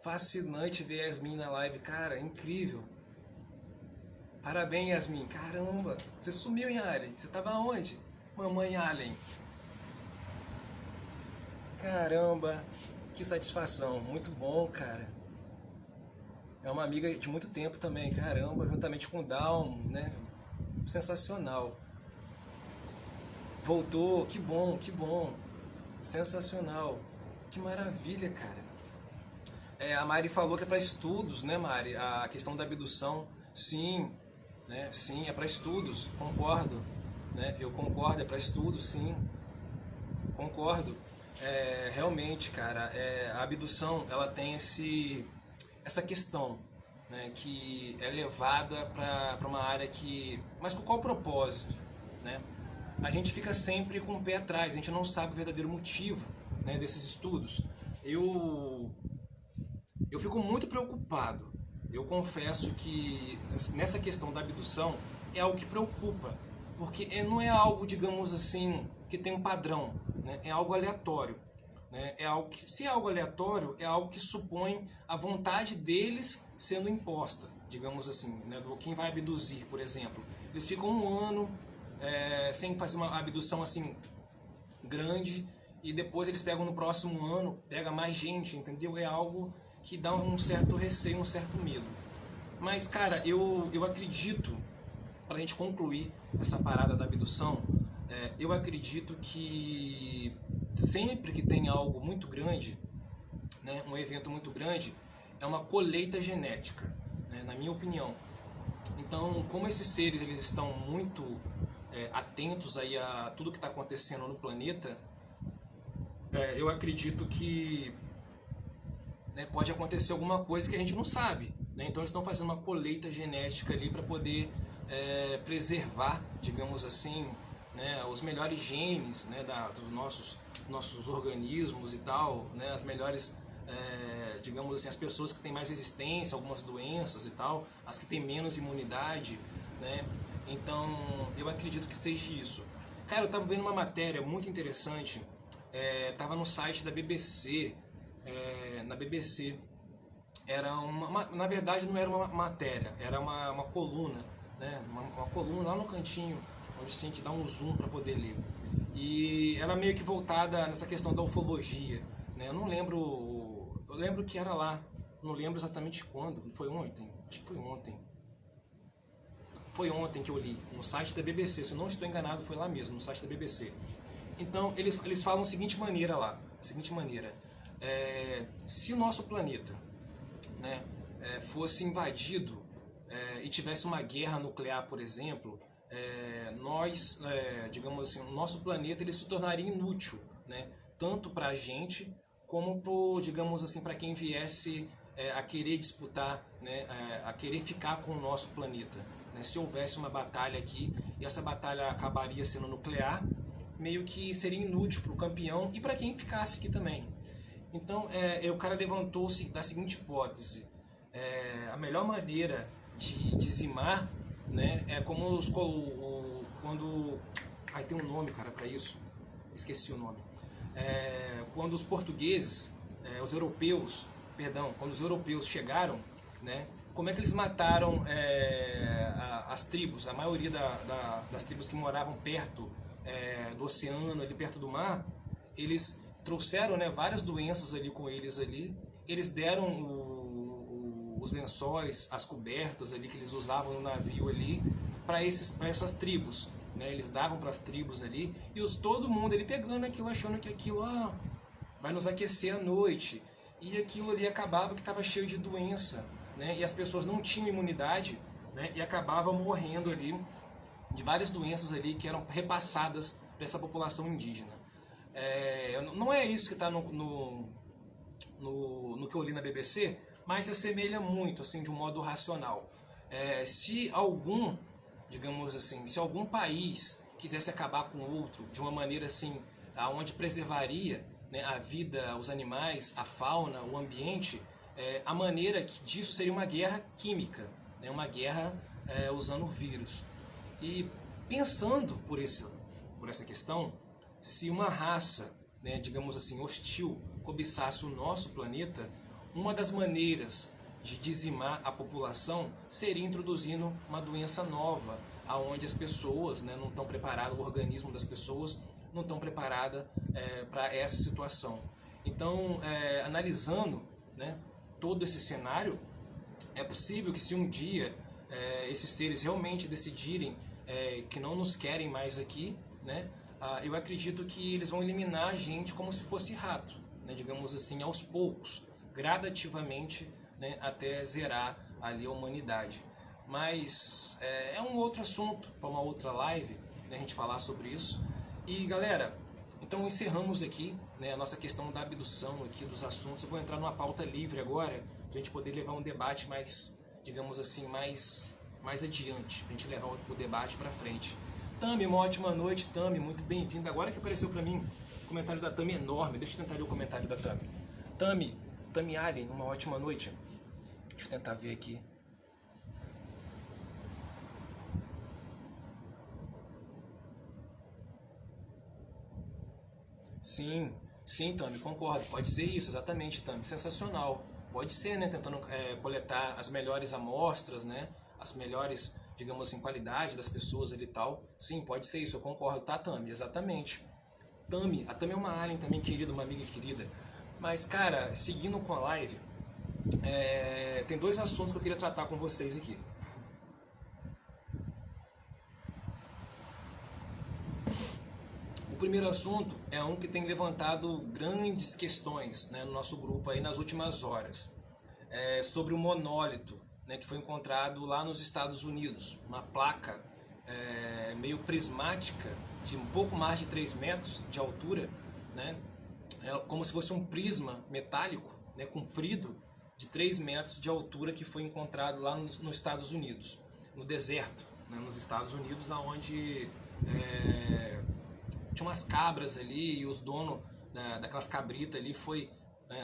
Fascinante ver a Yasmin na live, cara, incrível. Parabéns, Yasmin. Caramba, você sumiu, hein, Alien? Você tava onde? Mamãe Alien. Caramba, que satisfação. Muito bom, cara. É uma amiga de muito tempo também, caramba, juntamente com o Down, né? Sensacional. Voltou, que bom, que bom. Sensacional. Que maravilha, cara. É, a Mari falou que é para estudos, né, Mari? A questão da abdução, sim, né? Sim, é para estudos, concordo, né? Eu concordo, é para estudos, sim, concordo. É, realmente, cara, a abdução, ela tem essa questão, né, que é levada para uma área que, mas com qual propósito, né? A gente fica sempre com o pé atrás, a gente não sabe o verdadeiro motivo, né, desses estudos. Eu eu fico muito preocupado. Eu confesso que nessa questão da abdução é algo que preocupa, porque não é algo, digamos assim, que tem um padrão, né? É algo aleatório. Né? É algo que, se é algo aleatório, é algo que supõe a vontade deles sendo imposta, digamos assim, né? Do quem vai abduzir, por exemplo. Eles ficam um ano sem fazer uma abdução assim grande e depois eles pegam no próximo ano, pega mais gente, entendeu? É algo que dá um certo receio, um certo medo. Mas, cara, eu acredito, para a gente concluir essa parada da abdução, eu acredito que sempre que tem algo muito grande, né, um evento muito grande, é uma colheita genética, né, na minha opinião. Então, como esses seres eles estão muito atentos aí a tudo que está acontecendo no planeta, eu acredito que, né, pode acontecer alguma coisa que a gente não sabe. Né? Então eles estão fazendo uma colheita genética ali para poder preservar, digamos assim, né, os melhores genes, né, dos nossos organismos e tal, né, as melhores, digamos assim, as pessoas que têm mais resistência a algumas doenças e tal, as que têm menos imunidade, né? Então eu acredito que seja isso. Cara, eu estava vendo uma matéria muito interessante, estava no site da BBC, na BBC. Era na verdade não era uma matéria, era uma coluna, né? Uma coluna lá no cantinho, onde a gente dá um zoom para poder ler. E ela meio que voltada nessa questão da ufologia, né? Eu não lembro, eu lembro que era lá, não lembro exatamente quando, foi ontem, acho que foi ontem. Foi ontem que eu li, no site da BBC, se eu não estou enganado foi lá mesmo, no site da BBC. Então eles falam da seguinte maneira lá, seguinte maneira, se o nosso planeta, né, fosse invadido e tivesse uma guerra nuclear, por exemplo, nós, digamos assim, o nosso planeta ele se tornaria inútil, né, tanto para a gente como pro, digamos assim, para quem viesse a querer disputar, né, a querer ficar com o nosso planeta. Né, se houvesse uma batalha aqui e essa batalha acabaria sendo nuclear, meio que seria inútil para o campeão e para quem ficasse aqui também. Então, o cara levantou-se da seguinte hipótese: a melhor maneira de dizimar, né, é como quando. Ai, tem um nome, cara, para isso. Esqueci o nome. quando os portugueses, quando os europeus chegaram, né, como é que eles mataram as tribos, a maioria das tribos que moravam perto do oceano, ali perto do mar, eles trouxeram, né, várias doenças ali com eles ali, eles deram os lençóis, as cobertas ali que eles usavam no navio ali para essas tribos, né? Eles davam para as tribos ali e todo mundo ali pegando aquilo, achando que aquilo vai nos aquecer à noite, e aquilo ali acabava que estava cheio de doença, né? E as pessoas não tinham imunidade, né? E acabavam morrendo ali de várias doenças ali que eram repassadas para essa população indígena. Não é isso que está no que eu li na BBC, mas se assemelha muito, assim, de um modo racional. Se algum, digamos assim, se algum país quisesse acabar com outro de uma maneira assim, aonde preservaria, né, a vida, os animais, a fauna, o ambiente, a maneira disso seria uma guerra química, né, uma guerra usando vírus. E pensando por essa questão, se uma raça, né, digamos assim, hostil cobiçasse o nosso planeta, uma das maneiras de dizimar a população seria introduzindo uma doença nova, aonde as pessoas, né, não estão preparadas, o organismo das pessoas não estão preparadas para essa situação. Então, analisando, né, todo esse cenário, é possível que se um dia esses seres realmente decidirem que não nos querem mais aqui, né, eu acredito que eles vão eliminar a gente como se fosse rato, né, digamos assim, aos poucos, gradativamente, né, até zerar ali a humanidade. Mas é um outro assunto para uma outra live, né, a gente falar sobre isso. E galera, então encerramos aqui, né, a nossa questão da abdução aqui dos assuntos. Eu vou entrar numa pauta livre agora, para a gente poder levar um debate mais, digamos assim, mais adiante, para a gente levar o debate para frente. Tami, uma ótima noite, Tami, muito bem-vinda. Agora que apareceu para mim, o comentário da Tami é enorme, deixa eu tentar ler o comentário da Tami. Tami Allen, uma ótima noite. Deixa eu tentar ver aqui. Sim, Tami, concordo. Pode ser isso, exatamente, Tami. Sensacional. Pode ser, né? Tentando coletar as melhores amostras, né? As melhores, digamos assim, qualidade das pessoas ali e tal. Sim, pode ser isso, eu concordo, tá, Tami? Exatamente. A Tami é uma alien também querida, uma amiga querida. Mas, cara, seguindo com a live, tem dois assuntos que eu queria tratar com vocês aqui. O primeiro assunto é um que tem levantado grandes questões, né, no nosso grupo aí nas últimas horas. Sobre o monólito, né, que foi encontrado lá nos Estados Unidos. Uma placa meio prismática, de um pouco mais de 3 metros de altura, né? Como se fosse um prisma metálico, né, comprido, de 3 metros de altura, que foi encontrado lá nos Estados Unidos, no deserto, né, nos Estados Unidos, onde tinha umas cabras ali, e os donos daquelas cabritas ali foi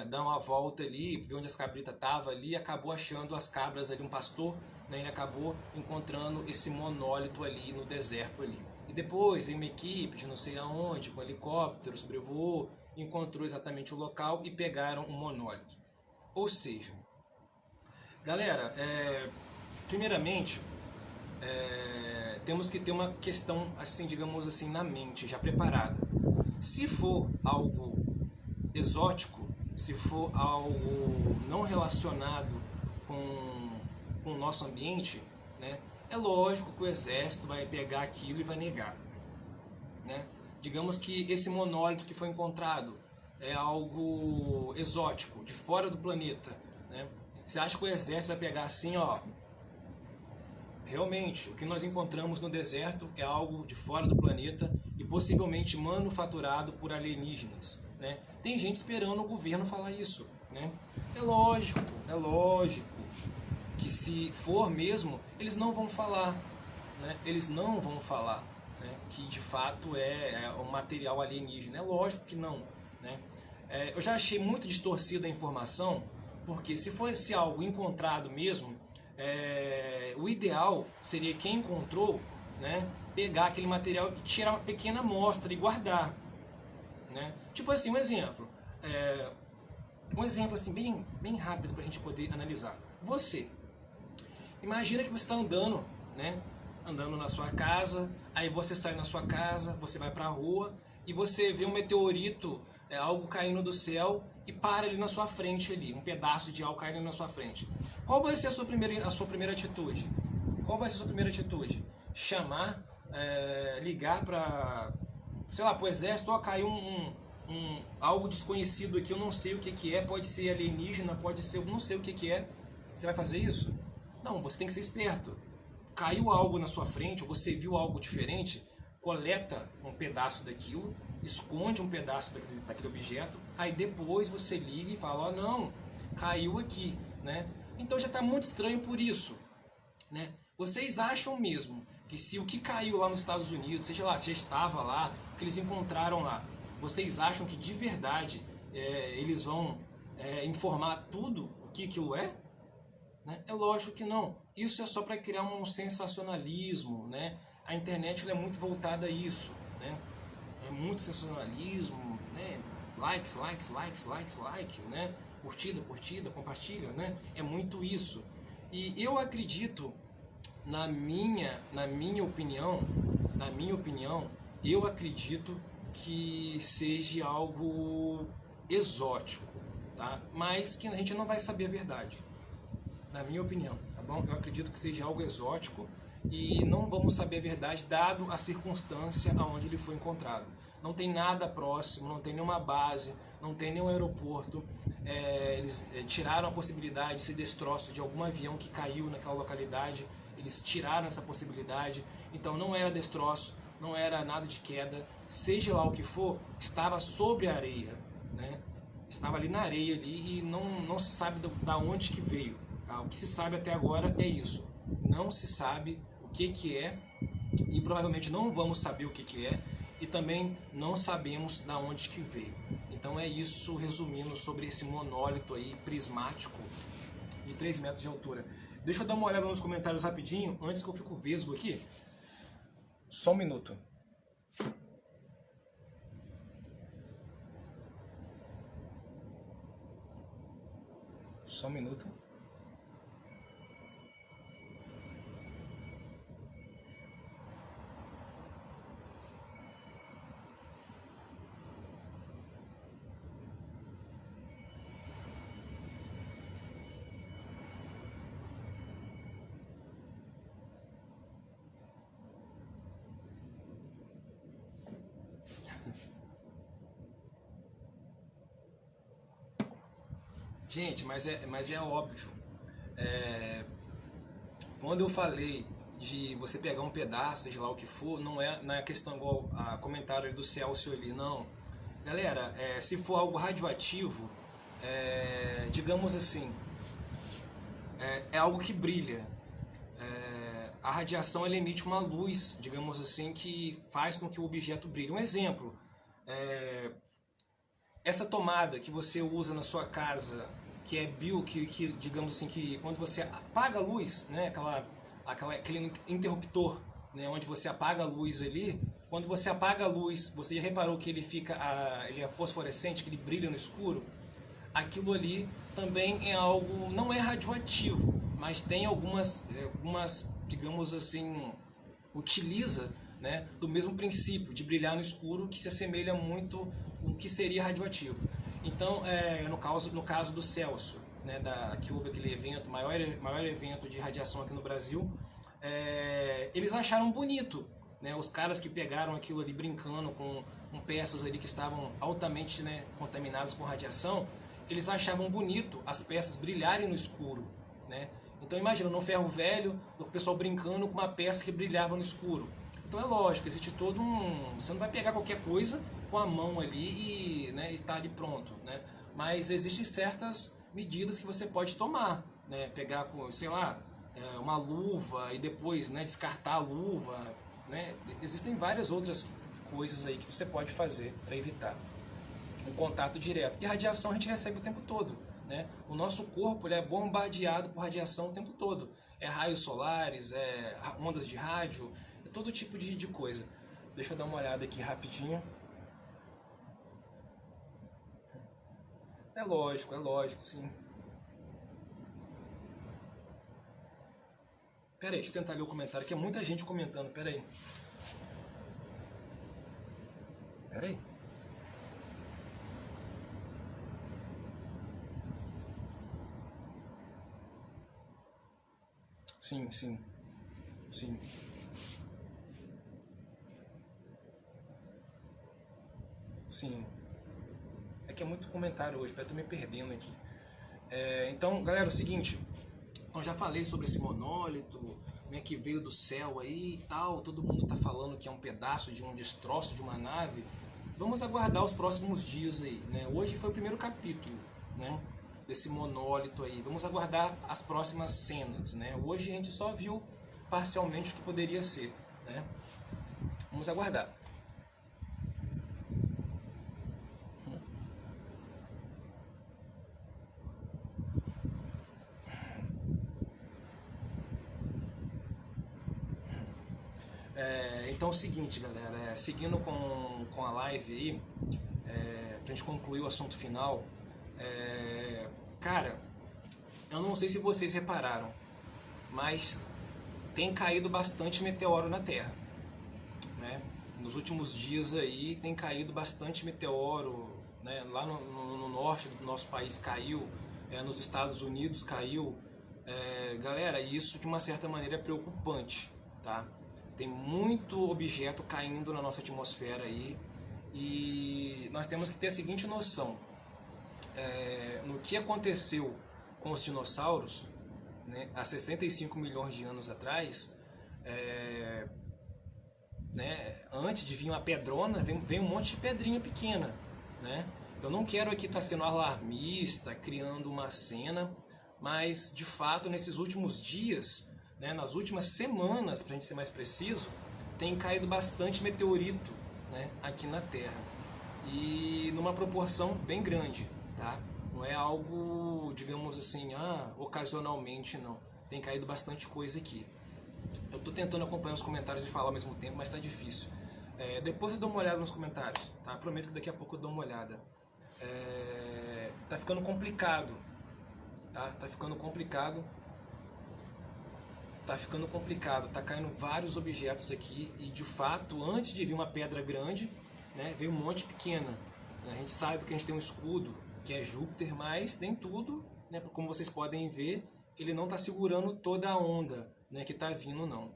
dar uma volta ali, ver onde as cabritas estavam ali, e acabou achando as cabras ali, um pastor, né, ele acabou encontrando esse monólito ali no deserto ali. E depois veio uma equipe de não sei aonde, com helicóptero, sobrevoou, encontrou exatamente o local e pegaram o monólito. Ou seja, galera, primeiramente, temos que ter uma questão, assim, digamos assim, na mente, já preparada. Se for algo exótico, se for algo não relacionado com o nosso ambiente, né, é lógico que o exército vai pegar aquilo e vai negar, né? Digamos que esse monólito que foi encontrado é algo exótico, de fora do planeta, né? Você acha que o exército vai pegar assim, ó, realmente, o que nós encontramos no deserto é algo de fora do planeta e possivelmente manufaturado por alienígenas, né? Tem gente esperando o governo falar isso, né? É lógico que se for mesmo, eles não vão falar, né? Eles não vão falar, né, que de fato é um material alienígena. É lógico que não, né? Eu já achei muito distorcida a informação, porque se fosse algo encontrado mesmo, o ideal seria quem encontrou, né, pegar aquele material e tirar uma pequena amostra e guardar, né? Tipo assim, um exemplo. Um exemplo assim bem rápido para a gente poder analisar. Você, imagina que você está andando, né? Andando na sua casa, aí você sai na sua casa, você vai para a rua e você vê um meteorito, algo caindo do céu e para ali na sua frente ali, um pedaço de algo caindo na sua frente. Qual vai ser a sua primeira atitude? Qual vai ser a sua primeira atitude? Chamar, ligar para, sei lá, para o exército, ó, caiu algo desconhecido aqui, eu não sei o que é, pode ser alienígena, pode ser, eu não sei o que é. Você vai fazer isso? Não, você tem que ser esperto. Caiu algo na sua frente, ou você viu algo diferente, coleta um pedaço daquilo, esconde um pedaço daquele objeto, aí depois você liga e fala, ó, não, caiu aqui, né? Então já está muito estranho por isso, né? Vocês acham mesmo que se o que caiu lá nos Estados Unidos, seja lá, se já estava lá, que eles encontraram lá, vocês acham que de verdade eles vão informar tudo o que aquilo é? Né? É lógico que não. Isso é só para criar um sensacionalismo, né? A internet ela é muito voltada a isso, né? É muito sensacionalismo, né? Likes, likes, likes, likes, like, né? Curtida, curtida, compartilha, né? É muito isso. E eu acredito, na minha opinião, eu acredito que seja algo exótico, tá? Mas que a gente não vai saber a verdade. Na minha opinião, tá bom? Eu acredito que seja algo exótico e não vamos saber a verdade dado a circunstância aonde ele foi encontrado. Não tem nada próximo, não tem nenhuma base, não tem nenhum aeroporto. Eles tiraram a possibilidade de ser destroço de algum avião que caiu naquela localidade. Eles tiraram essa possibilidade. Então não era destroço, não era nada de queda. Seja lá o que for, estava sobre a areia, né? Estava ali na areia ali e não se sabe da onde que veio. Tá? O que se sabe até agora é isso. Não se sabe o que é e provavelmente não vamos saber o que é e também não sabemos da onde que veio. Então é isso, resumindo sobre esse monólito aí prismático de 3 metros de altura. Deixa eu dar uma olhada nos comentários rapidinho, antes que eu fico vesgo aqui. Só um minuto. Só um minuto. Gente, mas é óbvio. Quando eu falei de você pegar um pedaço, seja lá o que for, não é questão igual a comentário do Celso ali, não. Galera, se for algo radioativo, digamos assim, é algo que brilha. A radiação ela emite uma luz, digamos assim, que faz com que o objeto brilhe. Um exemplo, essa tomada que você usa na sua casa, que é que digamos assim, que quando você apaga a luz, né, aquele interruptor, né, onde você apaga a luz ali, quando você apaga a luz, você já reparou que ele ele é fosforescente, que ele brilha no escuro? Aquilo ali também é algo, não é radioativo, mas tem algumas digamos assim, utiliza, né, do mesmo princípio de brilhar no escuro, que se assemelha muito o que seria radioativo. Então, no caso do Celso, né, que houve aquele evento, maior evento de radiação aqui no Brasil, eles acharam bonito, né, os caras que pegaram aquilo ali brincando com peças ali que estavam altamente, né, contaminadas com radiação, eles achavam bonito as peças brilharem no escuro, né? Então imagina, no ferro velho, o pessoal brincando com uma peça que brilhava no escuro. Então é lógico, existe todo você não vai pegar qualquer coisa com a mão ali e, né, está ali pronto, né? Mas existem certas medidas que você pode tomar, né? Pegar, sei lá, uma luva e depois, né, descartar a luva, né? Existem várias outras coisas aí que você pode fazer para evitar um contato direto. Que radiação a gente recebe o tempo todo, né? O nosso corpo ele é bombardeado por radiação o tempo todo. É raios solares, ondas de rádio, todo tipo de coisa. Deixa eu dar uma olhada aqui rapidinho. é lógico, sim. Pera aí, deixa eu tentar ler o comentário, que é muita gente comentando, pera aí. Pera aí. Sim, sim, sim, sim. É que é muito comentário hoje, eu tô me perdendo aqui. Então, galera, é o seguinte, eu já falei sobre esse monólito, né, que veio do céu aí e tal, todo mundo tá falando que é um pedaço de um destroço de uma nave. Vamos aguardar os próximos dias aí, né? Hoje foi o primeiro capítulo, né, desse monólito aí. Vamos aguardar as próximas cenas, né? Hoje a gente só viu parcialmente o que poderia ser, né? Vamos aguardar. Então é o seguinte, galera, seguindo com a live aí, pra gente concluir o assunto final, cara, eu não sei se vocês repararam, mas tem caído bastante meteoro na Terra, né? Nos últimos dias aí tem caído bastante meteoro, né? Lá no norte do nosso país caiu, nos Estados Unidos caiu. Galera, isso de uma certa maneira é preocupante, tá? Tem muito objeto caindo na nossa atmosfera aí e nós temos que ter a seguinte noção: no que aconteceu com os dinossauros, né, há 65 milhões de anos atrás, né, antes de vir uma pedrona, vem um monte de pedrinha pequena, né? Eu não quero aqui estar sendo alarmista, criando uma cena, mas de fato nesses últimos dias, né, nas últimas semanas, para a gente ser mais preciso, tem caído bastante meteorito, né, aqui na Terra e numa proporção bem grande, tá? Não é algo, digamos assim, ocasionalmente não. Tem caído bastante coisa aqui. Eu estou tentando acompanhar os comentários e falar ao mesmo tempo, mas está difícil. Depois eu dou uma olhada nos comentários, tá? Prometo que daqui a pouco eu dou uma olhada. Tá ficando complicado, tá? Tá ficando complicado. Tá ficando complicado. Tá caindo vários objetos aqui e de fato, antes de vir uma pedra grande, né, veio um monte pequena. A gente sabe que a gente tem um escudo que é Júpiter, mas nem tudo, né? Como vocês podem ver, ele não está segurando toda a onda, né, que está vindo, não.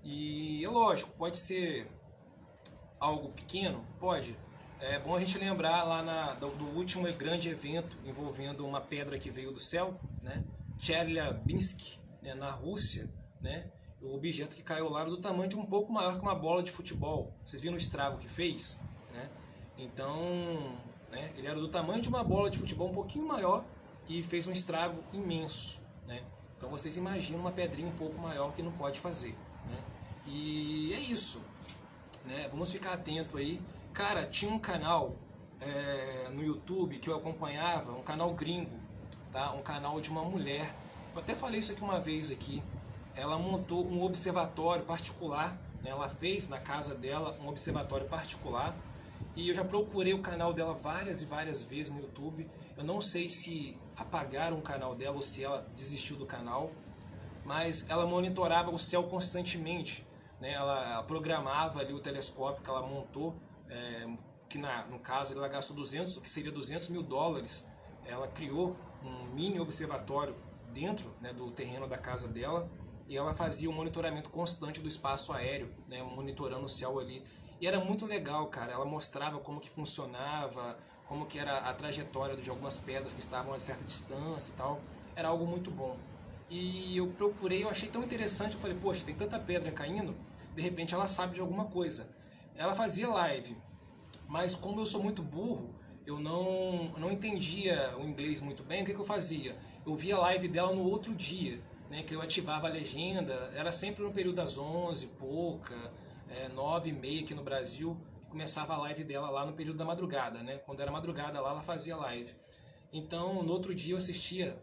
E é lógico, pode ser algo pequeno? Pode. É bom a gente lembrar lá do último grande evento envolvendo uma pedra que veio do céu, né? Chelyabinsk, né, na Rússia, né? O objeto que caiu lá era do tamanho de um pouco maior que uma bola de futebol. Vocês viram o estrago que fez, né? Então, né, ele era do tamanho de uma bola de futebol um pouquinho maior e fez um estrago imenso, né? Então vocês imaginam uma pedrinha um pouco maior que não pode fazer, né? E é isso, né? Vamos ficar atento aí. Cara, tinha um canal no YouTube que eu acompanhava, um canal gringo, tá? Um canal de uma mulher. Eu até falei isso aqui uma vez aqui. Ela montou um observatório particular, né? Ela fez na casa dela um observatório particular. E eu já procurei o canal dela várias e várias vezes no YouTube. Eu não sei se apagaram o canal dela ou se ela desistiu do canal, mas ela monitorava o céu constantemente, né? Ela programava ali o telescópio que ela montou, que no caso ela gastou 200, o que seria 200 mil dólares. Ela criou um mini observatório dentro, né, do terreno da casa dela e ela fazia um monitoramento constante do espaço aéreo, né, monitorando o céu ali. E era muito legal, cara. Ela mostrava como que funcionava, como que era a trajetória de algumas pedras que estavam a certa distância e tal. Era algo muito bom. E eu procurei, eu achei tão interessante, eu falei, poxa, tem tanta pedra caindo, de repente ela sabe de alguma coisa. Ela fazia live, mas como eu sou muito burro, eu não entendia o inglês muito bem, o que eu fazia? Eu via a live dela no outro dia, né, que eu ativava a legenda, era sempre no período das 11, pouca, 9h30 aqui no Brasil, que começava a live dela lá no período da madrugada, né? Quando era madrugada lá, ela fazia live. Então, no outro dia eu assistia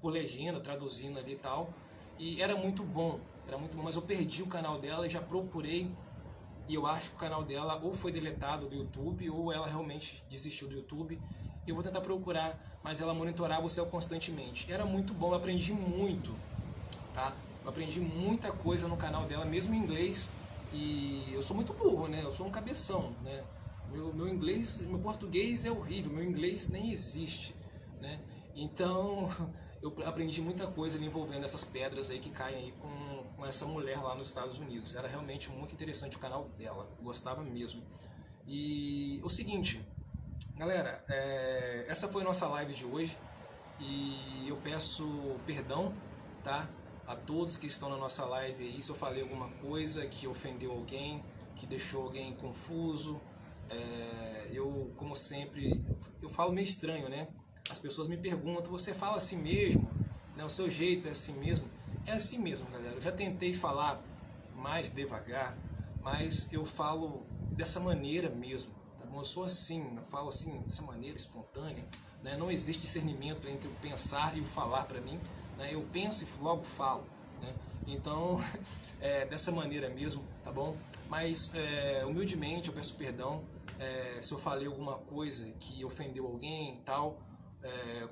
por legenda, traduzindo ali e tal, e era muito bom, mas eu perdi o canal dela e já procurei, e eu acho que o canal dela ou foi deletado do YouTube, ou ela realmente desistiu do YouTube, eu vou tentar procurar, mas ela monitorava o céu constantemente. Era muito bom, eu aprendi muito, tá? Eu aprendi muita coisa no canal dela, mesmo em inglês, e eu sou muito burro, né? Eu sou um cabeção, né? Meu inglês, meu português é horrível, meu inglês nem existe, né? Então, eu aprendi muita coisa ali envolvendo essas pedras aí que caem aí com essa mulher lá nos Estados Unidos. Era realmente muito interessante o canal dela, eu gostava mesmo. E o seguinte, galera, essa foi a nossa live de hoje e eu peço perdão, tá? A todos que estão na nossa live aí, se eu falei alguma coisa que ofendeu alguém, que deixou alguém confuso. Eu, como sempre, eu falo meio estranho, né? As pessoas me perguntam, você fala assim mesmo? Né? O seu jeito é assim mesmo? É assim mesmo, galera. Eu já tentei falar mais devagar, mas eu falo dessa maneira mesmo. Tá bom? Eu sou assim, eu falo assim, dessa maneira espontânea. Né? Não existe discernimento entre o pensar e o falar para mim. Né? Eu penso e logo falo. Né? Então, dessa maneira mesmo, tá bom? Mas, humildemente, eu peço perdão se eu falei alguma coisa que ofendeu alguém e tal.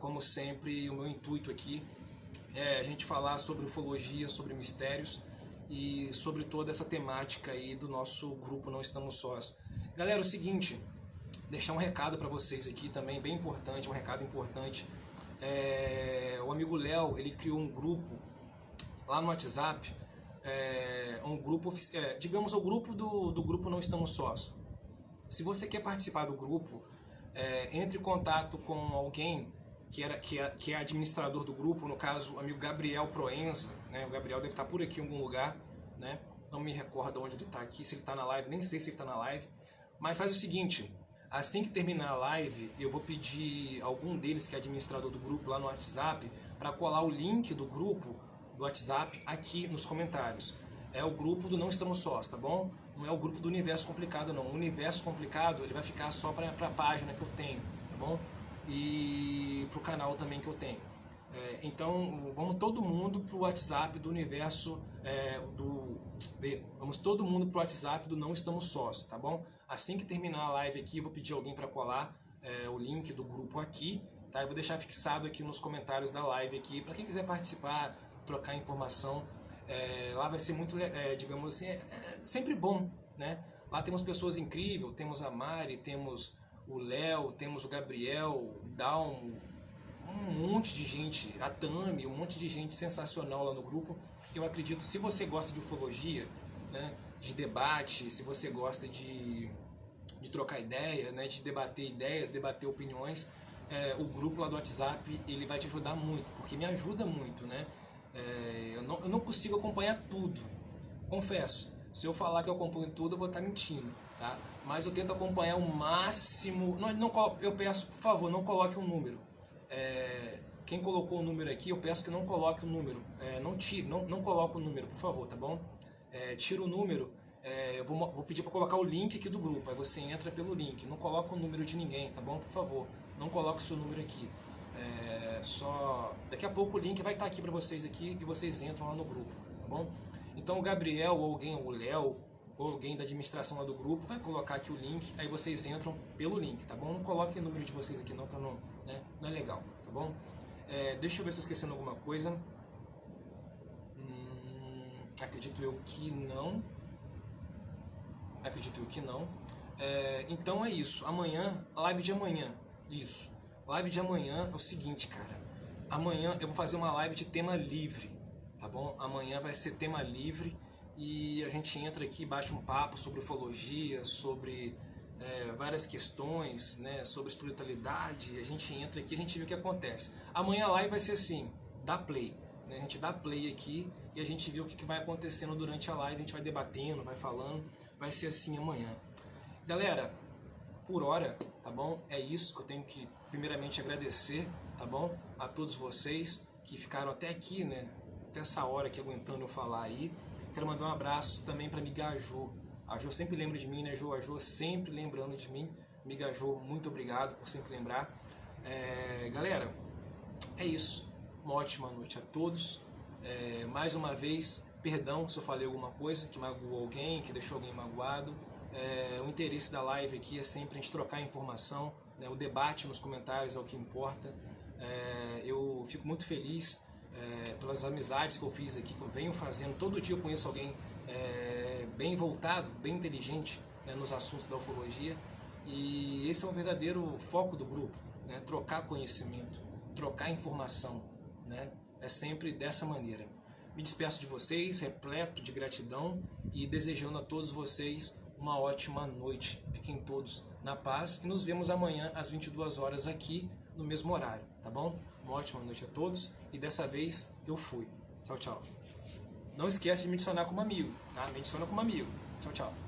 Como sempre, o meu intuito aqui é a gente falar sobre ufologia, sobre mistérios e sobre toda essa temática aí do nosso grupo Não Estamos Sós. Galera, é o seguinte, deixar um recado para vocês aqui também, bem importante, um recado importante. O amigo Léo, ele criou um grupo lá no WhatsApp, um grupo, digamos, o grupo do grupo Não Estamos Sós. Se você quer participar do grupo, entre em contato com alguém que é administrador do grupo, no caso, o amigo Gabriel Proenza, né? O Gabriel deve estar por aqui em algum lugar, né? Não me recordo onde ele está aqui, se ele está na live, nem sei se ele está na live. Mas faz o seguinte, assim que terminar a live, eu vou pedir algum deles que é administrador do grupo lá no WhatsApp para colar o link do grupo do WhatsApp aqui nos comentários. É o grupo do Não Estamos Sós, tá bom? Não é o grupo do Universo Complicado, não. O Universo Complicado ele vai ficar só para a página que eu tenho, tá bom? E para o canal também que eu tenho. Então, vamos todo mundo para o WhatsApp do Universo, vamos todo mundo para o WhatsApp do Não Estamos Sós, tá bom? Assim que terminar a live aqui, eu vou pedir alguém para colar o link do grupo aqui, tá? Eu vou deixar fixado aqui nos comentários da live aqui, para quem quiser participar, trocar informação. Lá vai ser muito, digamos assim, sempre bom, né? Lá temos pessoas incríveis, temos a Mari, temos o Léo, temos o Gabriel, o Dalmo, um monte de gente, a Tami, um monte de gente sensacional lá no grupo. Eu acredito, se você gosta de ufologia, né, de debate, se você gosta de trocar ideia, né, de debater ideias, debater opiniões, o grupo lá do WhatsApp ele vai te ajudar muito, porque me ajuda muito, né? Eu não consigo acompanhar tudo, confesso. Se eu falar que eu acompanho tudo, eu vou estar mentindo, tá? Mas eu tento acompanhar o máximo. Eu peço, por favor, não coloque um número. Quem colocou o número aqui, eu peço que não coloque o número. Não coloque o número, por favor, tá bom? Tira o número. Eu vou pedir para colocar o link aqui do grupo. Aí você entra pelo link. Não coloque o número de ninguém, tá bom? Por favor, não coloque o seu número aqui. Daqui a pouco o link vai estar aqui para vocês aqui e vocês entram lá no grupo, tá bom? Então o Gabriel ou alguém, o Léo ou alguém da administração lá do grupo vai colocar aqui o link, aí vocês entram pelo link, tá bom? Não coloquem o número de vocês aqui não, para não, né? Não é legal, tá bom? Deixa eu ver se estou esquecendo alguma coisa. Acredito eu que não. Então é isso. Amanhã, live de amanhã. Isso. Live de amanhã é o seguinte, cara. Amanhã eu vou fazer uma live de tema livre, tá bom? Amanhã vai ser tema livre e a gente entra aqui e bate um papo sobre ufologia, sobre várias questões, né? Sobre espiritualidade. A gente entra aqui e a gente vê o que acontece. Amanhã a live vai ser assim, dá play. Né? A gente dá play aqui e a gente vê o que vai acontecendo durante a live. A gente vai debatendo, vai falando. Vai ser assim amanhã. Galera, por hora, tá bom? É isso que eu tenho que primeiramente agradecer, tá bom? A todos vocês que ficaram até aqui, né? Até essa hora aqui aguentando eu falar aí. Quero mandar um abraço também para amiga Jo. A Jo sempre lembra de mim, né, Jo? A Jo sempre lembrando de mim. Amiga Jo, muito obrigado por sempre lembrar. Galera, é isso. Uma ótima noite a todos. Mais uma vez, perdão se eu falei alguma coisa que magoou alguém, que deixou alguém magoado. O interesse da live aqui é sempre a gente trocar informação, né? O debate nos comentários é o que importa. Eu fico muito feliz pelas amizades que eu fiz aqui, que eu venho fazendo. Todo dia eu conheço alguém bem voltado, bem inteligente, né, nos assuntos da ufologia. E esse é um verdadeiro foco do grupo, né? Trocar conhecimento, trocar informação, né? É sempre dessa maneira. Me despeço de vocês, repleto de gratidão e desejando a todos vocês uma ótima noite. Fiquem todos na paz e nos vemos amanhã às 22 horas aqui no mesmo horário, tá bom? Uma ótima noite a todos e dessa vez eu fui. Tchau, tchau. Não esquece de me adicionar como amigo, tá? Me adiciona como amigo. Tchau, tchau.